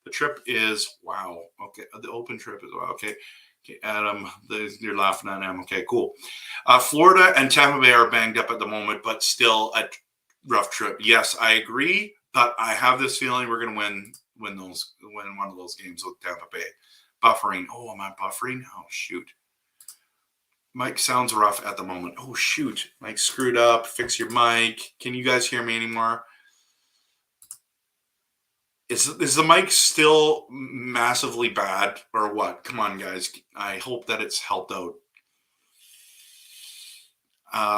The trip is wow. Okay, the open trip is wow. Okay, Adam, you're laughing at him. Okay, cool. Florida and Tampa Bay are banged up at the moment, but still a rough trip. Yes, I agree, but I have this feeling we're going to win one of those games with Tampa Bay. Buffering. Oh, am I buffering? Oh, shoot. Mike sounds rough at the moment. Oh, shoot. Mike screwed up. Fix your mic. Can you guys hear me anymore? Is the mic still massively bad or what? Come on, guys. I hope that it's helped out.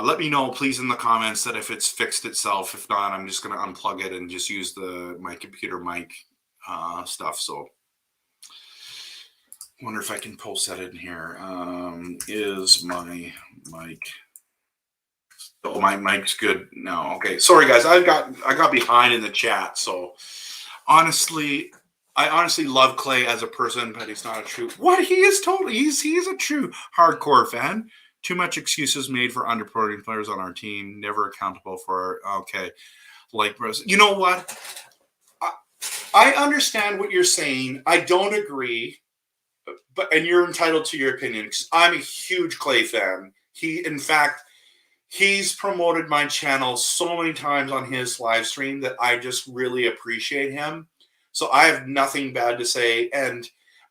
Let me know, please, in the comments that if it's fixed itself. If not, I'm just going to unplug it and just use my computer mic stuff. So wonder if I can post that in here. Is my mic... Oh, my mic's good now. Okay. Sorry, guys. I got behind in the chat, so... I honestly love Clay as a person, but he's not a true. What he is totally. He's a true hardcore fan. Too much excuses made for underperforming players on our team. Never accountable for. Okay, like you know what? I understand what you're saying. I don't agree, and you're entitled to your opinion because I'm a huge Clay fan. He's promoted my channel so many times on his live stream that I just really appreciate him. So I have nothing bad to say.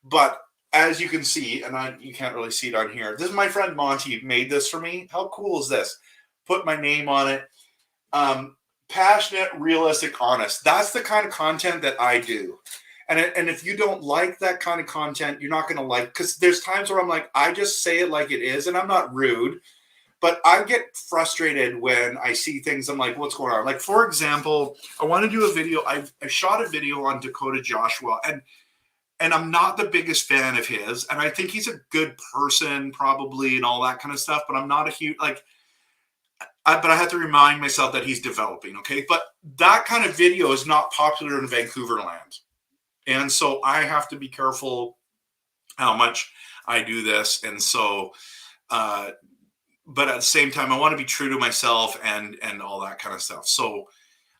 But as you can see, and you can't really see it on here, this is my friend Monty made this for me. How cool is this? Put my name on it. Passionate, realistic, honest. That's the kind of content that I do. And if you don't like that kind of content, you're not going to like, because there's times where I'm like, I just say it like it is, and I'm not rude. But I get frustrated when I see things. I'm like, what's going on? Like, for example, I want to do a video. I shot a video on Dakota Joshua, and I'm not the biggest fan of his. And I think he's a good person, probably, and all that kind of stuff. But I'm not a huge, but I have to remind myself that he's developing, okay? But that kind of video is not popular in Vancouver land. And so I have to be careful how much I do this. And so, but at the same time, I want to be true to myself and all that kind of stuff. So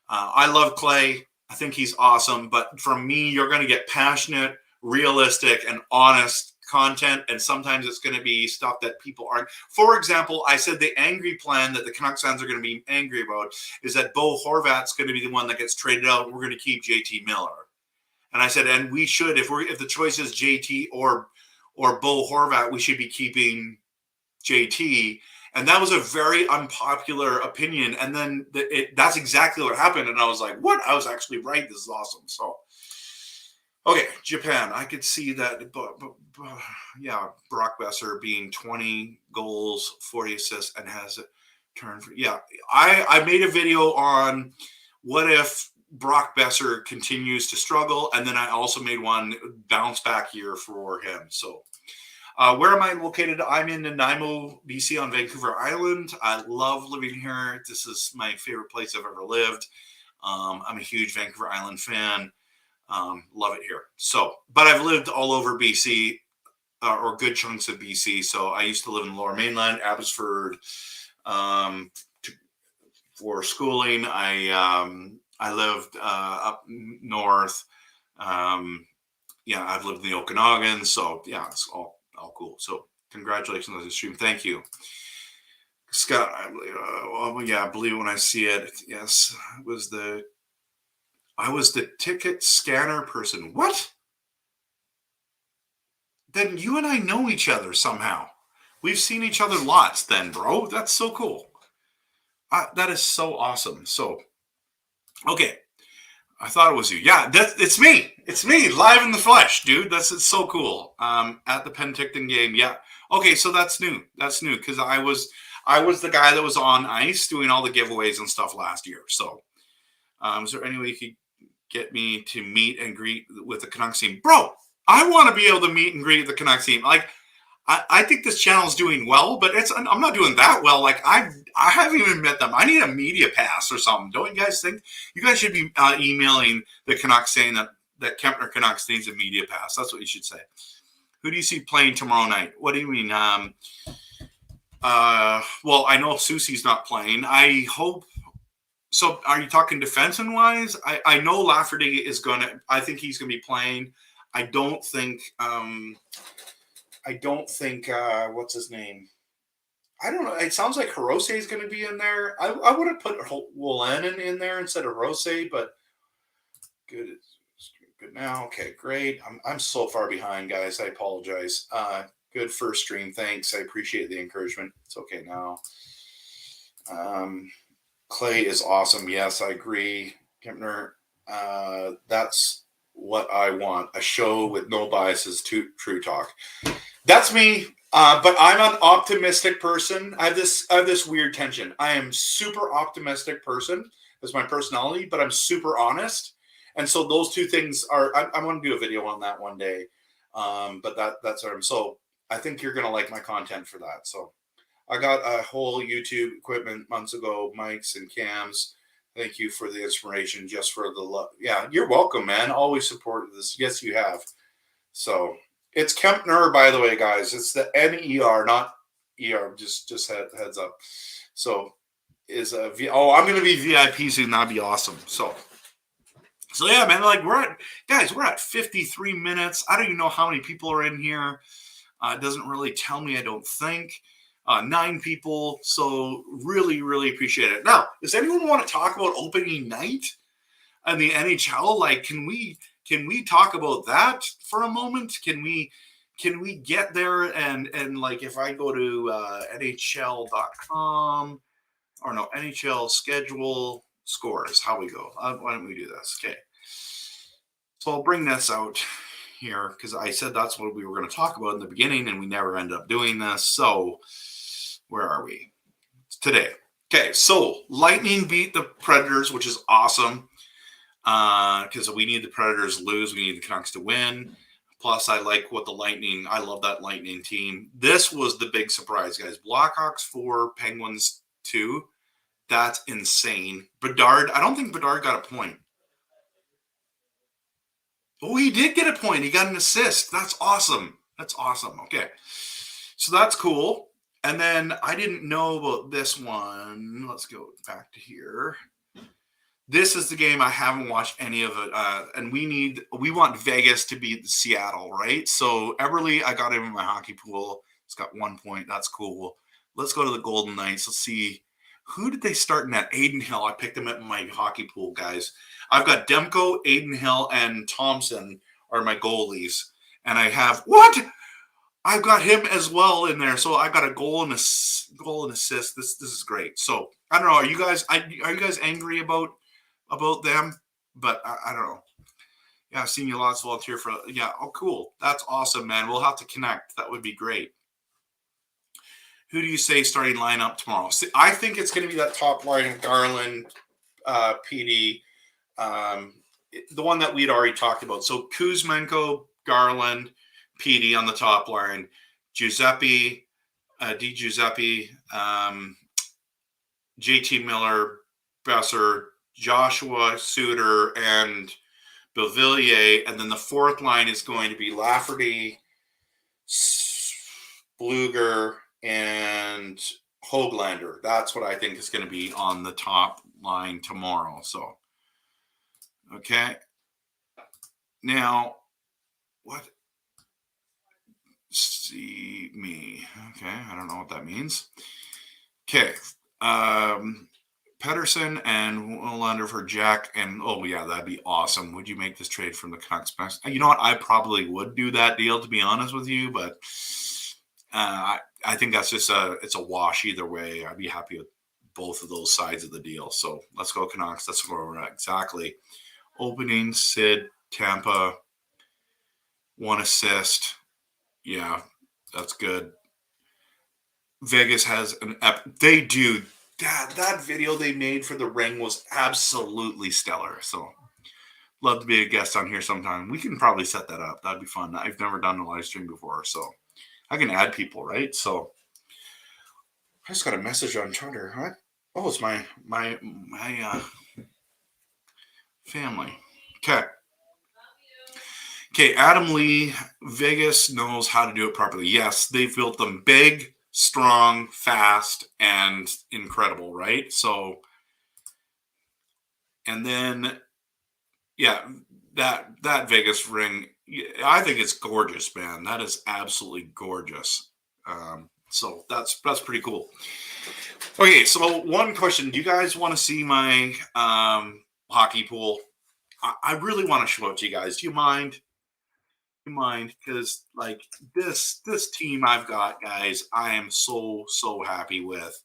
I love Clay. I think he's awesome. But from me, you're going to get passionate, realistic, and honest content. And sometimes it's going to be stuff that people aren't. For example, I said the angry plan that the Canucks fans are going to be angry about is that Bo Horvat's going to be the one that gets traded out. We're going to keep JT Miller. And I said, and we should, if the choice is JT or Bo Horvat, we should be keeping JT. And that was a very unpopular opinion. And then that's exactly what happened. And I was like, what? I was actually right. This is awesome. So, okay, Japan. I could see that. But yeah, Brock Besser being 20 goals, 40 assists, and has a turn. Yeah, I made a video on what if Brock Besser continues to struggle. And then I also made one bounce back year for him. So, where am I located? I'm in Nanaimo, BC on Vancouver Island. I love living here. This is my favorite place I've ever lived. I'm a huge Vancouver Island fan. Love it here. So, but I've lived all over BC or good chunks of BC. So I used to live in the Lower Mainland, Abbotsford, for schooling. I lived up north. Yeah, I've lived in the Okanagan. So yeah, it's all cool. So congratulations on the stream. Thank you, Scott. I believe it when I see it. Yes, I was the ticket scanner person. What? Then you and I know each other somehow. We've seen each other lots then, bro. That's so cool. That is so awesome. So, okay. I thought it was you. Yeah, it's me. It's me, live in the flesh, dude. It's so cool. At the Penticton game, yeah. Okay, so that's new. That's new because I was the guy that was on ice doing all the giveaways and stuff last year. So, is there any way you could get me to meet and greet with the Canucks team, bro? I want to be able to meet and greet the Canucks team. Like, I think this channel is doing well, but I'm not doing that well. Like I haven't even met them. I need a media pass or something. Don't you guys think? You guys should be emailing the Canucks saying that Kempner Canucks needs a media pass. That's what you should say. Who do you see playing tomorrow night? What do you mean? Well, I know Susie's not playing. I hope. So are you talking defenseman wise? I know Lafferty is I think he's gonna be playing. I don't think what's his name? I don't know. It sounds like Hirose is going to be in there. I would have put Wolanin in there instead of Rose, but good now. Okay, great. I'm so far behind, guys. I apologize. Good first stream. Thanks. I appreciate the encouragement. It's okay now. Clay is awesome. Yes, I agree. Kempner, that's what I want. A show with no biases, true talk. That's me. But I'm an optimistic person. I have this weird tension. I am super optimistic person. That's my personality, but I'm super honest. And so those two things are, I want to do a video on that one day. But that's what I'm, so I think you're going to like my content for that. So I got a whole YouTube equipment months ago, mics and cams. Thank you for the inspiration, just for the love. Yeah, you're welcome, man. Always support this. Yes, you have. So it's Kempner, by the way, guys. It's the N-E-R, not E-R. Just heads up. So is a I'm going to be VIP soon. That'd be awesome. So yeah, man. Like we're at 53 minutes. I don't even know how many people are in here. It doesn't really tell me. I don't think. 9 people. So really, really appreciate it. Now, does anyone want to talk about opening night and the NHL? Like, can we talk about that for a moment? Can we get there and like if I go to NHL.com or no, NHL schedule scores, how we go? Why don't we do this? Okay. So I'll bring this out here because I said that's what we were going to talk about in the beginning and we never ended up doing this. So where are we? It's today. Okay. So Lightning beat the Predators, which is awesome. Because we need the Predators to lose. We need the Canucks to win. Plus, I like what the Lightning. I love that Lightning team. This was the big surprise, guys. Blackhawks 4, Penguins 2. That's insane. Bedard. I don't think Bedard got a point. Oh, he did get a point. He got an assist. That's awesome. That's awesome. Okay. So that's cool. And then I didn't know about this one. Let's go back to here. This is the game I haven't watched any of it, and we want Vegas to beat Seattle, right? So Everly, I got him in my hockey pool. He's got 1 point. That's cool. Let's go to the Golden Knights. Let's see, who did they start in that? Aiden Hill. I picked him up in my hockey pool, guys. I've got Demko, Aiden Hill, and Thompson are my goalies, and I have what? I've got him as well in there, so I got a goal and assist. This is great. So I don't know. Are you guys angry about them? But I don't know. Yeah, I've seen you lots volunteer for. Yeah, oh cool. That's awesome, man. We'll have to connect. That would be great. Who do you say starting lineup tomorrow? See, I think it's going to be that top line: Garland, PD, the one that we'd already talked about. So Kuzmenko, Garland, PD on the top line, Giuseppe, Di Giuseppe, JT Miller, Besser, Joshua, Suter, and Beauvillier. And then the fourth line is going to be Lafferty, Bluger, and Hoglander. That's what I think is going to be on the top line tomorrow. So, okay. Now, what? See me. Okay, I don't know what that means. Okay. Pedersen and Willander for Jack. And, oh, yeah, that'd be awesome. Would you make this trade from the Canucks? You know what? I probably would do that deal, to be honest with you. But I think that's just it's a wash either way. I'd be happy with both of those sides of the deal. So let's go Canucks. That's where we're at. Exactly. Opening, Sid, Tampa, 1 assist. Yeah, that's good. Vegas has they do. That video they made for the ring was absolutely stellar. So, love to be a guest on here sometime. We can probably set that up. That'd be fun. I've never done a live stream before, so I can add people, right? So, I just got a message on Twitter. What? Oh, it's my family. Okay. Okay, Adam Lee, Vegas knows how to do it properly. Yes, they've built them big, strong, fast, and incredible, right? So, and then, yeah, that Vegas ring, I think it's gorgeous, man. That is absolutely gorgeous. So that's pretty cool. Okay, so one question: do you guys want to see my hockey pool? I really want to show it to you guys. Do you mind? Because like this team I've got, guys, I am so happy with.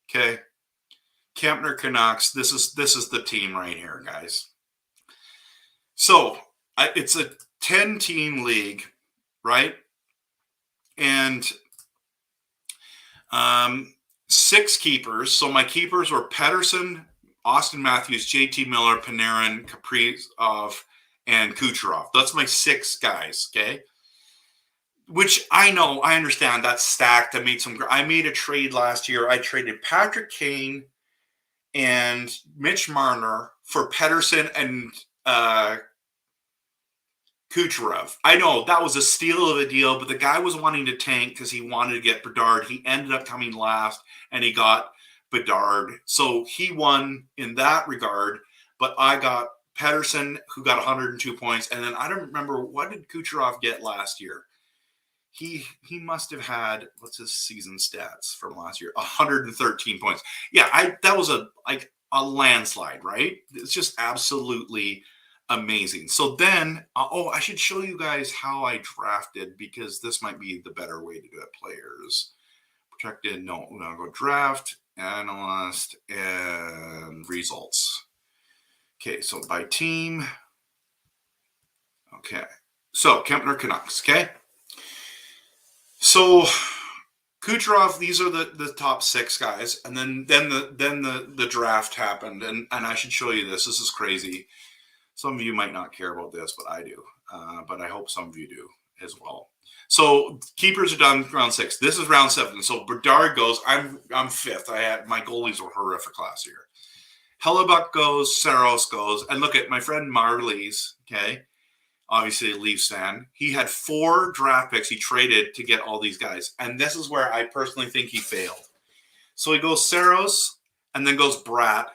Okay, Kempner Canucks. This is the team right here, guys. So it's a 10-team league, right? And 6 keepers. So my keepers were Pedersen, Austin Matthews, JT Miller, Panarin, Kaprizov, and Kucherov. That's my 6 guys, okay? Which I know, I understand that's stacked. I made a trade last year. I traded Patrick Kane and Mitch Marner for Pedersen and Kucherov. I know that was a steal of a deal, but the guy was wanting to tank because he wanted to get Bedard. He ended up coming last, and he got Bedard. So he won in that regard, but I got Pedersen, who got 102 points, and then I don't remember, what did Kucherov get last year? He must have had, what's his season stats from last year? 113 points. Yeah, that was a landslide, right? It's just absolutely amazing. So then, I should show you guys how I drafted, because this might be the better way to do it. Players, protected, no, we're going to go draft, analyst, and results. Okay, so by team. Okay, so Kempner Canucks, okay? So Kucherov, these are the top 6 guys, and then the draft happened, and I should show you this. This is crazy. Some of you might not care about this, but I do. But I hope some of you do as well. So keepers are done round 6. This is round 7. So Bedard goes. I'm 5th. My goalies were horrific last year. Hellebuck goes. Saros goes. And look at my friend Marley's. Okay, obviously a Leafs fan. He had 4 draft picks he traded to get all these guys. And this is where I personally think he failed. So he goes Saros and then goes Bratt.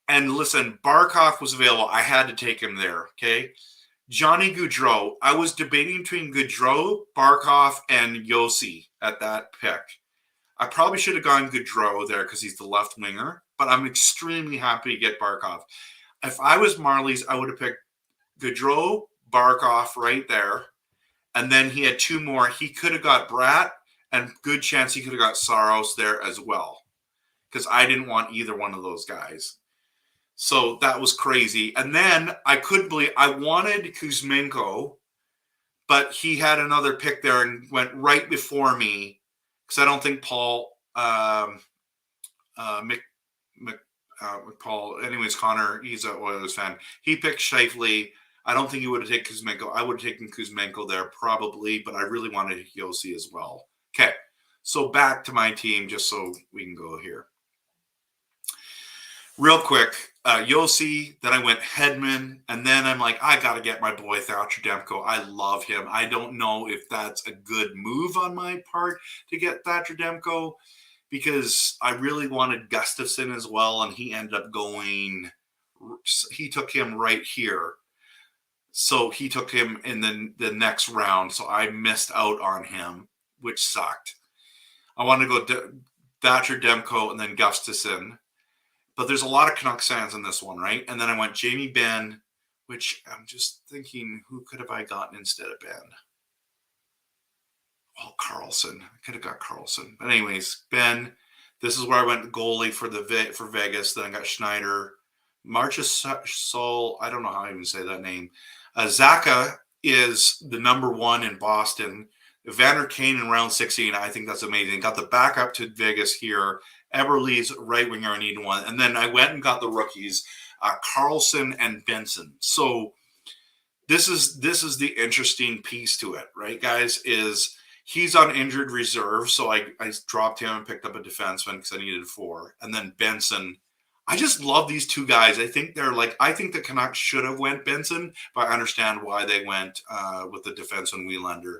And listen, Barkov was available. I had to take him there, okay? Johnny Gaudreau. I was debating between Gaudreau, Barkov, and Yossi at that pick. I probably should have gone Gaudreau there because he's the left winger, but I'm extremely happy to get Barkov. If I was Marlies, I would have picked Gaudreau, Barkov right there, and then he had 2 more. He could have got Bratt, and good chance he could have got Saros there as well because I didn't want either one of those guys. So that was crazy. And then I couldn't believe I wanted Kuzmenko, but he had another pick there and went right before me because I don't think Paul Paul. Anyways, Connor, he's an Oilers fan. He picked Scheifele. I don't think he would have taken Kuzmenko. I would have taken Kuzmenko there probably, but I really wanted Yossi as well. Okay, so back to my team just so we can go here. Real quick, Yossi, then I went Hedman, and then I'm like, I got to get my boy Thatcher Demko. I love him. I don't know if that's a good move on my part to get Thatcher Demko because I really wanted Gustafsson as well, and he ended up going – he took him right here. So he took him in the next round, so I missed out on him, which sucked. I wanted to go Thatcher Demko and then Gustafsson. But there's a lot of Canucks fans in this one, right? And then I went Jamie Benn, which I'm just thinking, who could have I gotten instead of Benn? Oh, Carlson. I could have got Carlson. But anyways, Benn. This is where I went goalie for Vegas. Then I got Schneider. Marcus Sol. I don't know how I even say that name. Zaka is the number 1 in Boston. Evander Kane in round 16. I think that's amazing. Got the backup to Vegas here. Eberle's right winger, I need one. And then I went and got the rookies, Carlson and Benson. So this is the interesting piece to it, right, guys, is he's on injured reserve. So I dropped him and picked up a defenseman because I needed 4. And then Benson. I just love these 2 guys. I think the Canucks should have went Benson, but I understand why they went with the defenseman Wielander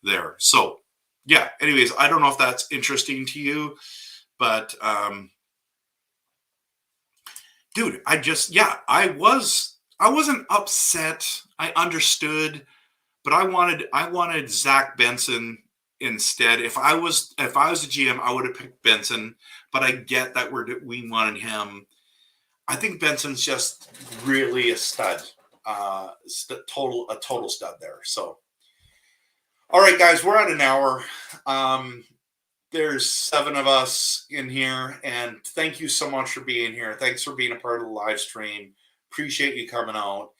there. So, yeah, anyways, I don't know if that's interesting to you. But, dude, I wasn't upset. I understood, but I wanted Zach Benson instead. If I was a GM, I would have picked Benson, but I get that we wanted him. I think Benson's just really a stud, a total stud there. So, all right, guys, we're at an hour. There's 7 of us in here, and thank you so much for being here. Thanks for being a part of the live stream. Appreciate you coming out.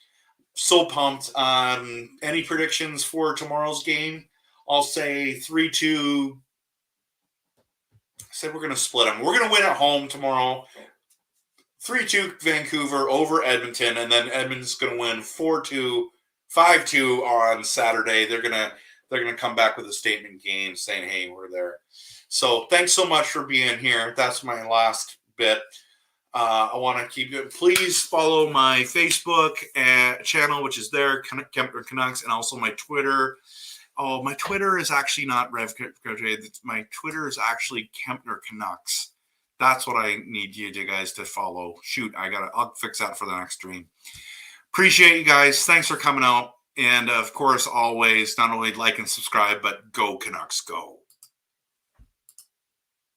So pumped. Any predictions for tomorrow's game? I'll say 3-2. I said we're going to split them. We're going to win at home tomorrow. 3-2 Vancouver over Edmonton, and then Edmonton's going to win 4-2, 5-2 on Saturday. They're going to come back with a statement game saying, hey, we're there. So thanks so much for being here. That's my last bit. I want to keep it. Please follow my Facebook channel, which is there, Kempner Canucks, and also my Twitter. Oh, my Twitter is actually not Rev. My Twitter is actually Kempner Canucks. That's what I need you guys to follow. Shoot, I'll fix that for the next stream. Appreciate you guys. Thanks for coming out. And of course, always not only like and subscribe, but go Canucks, go.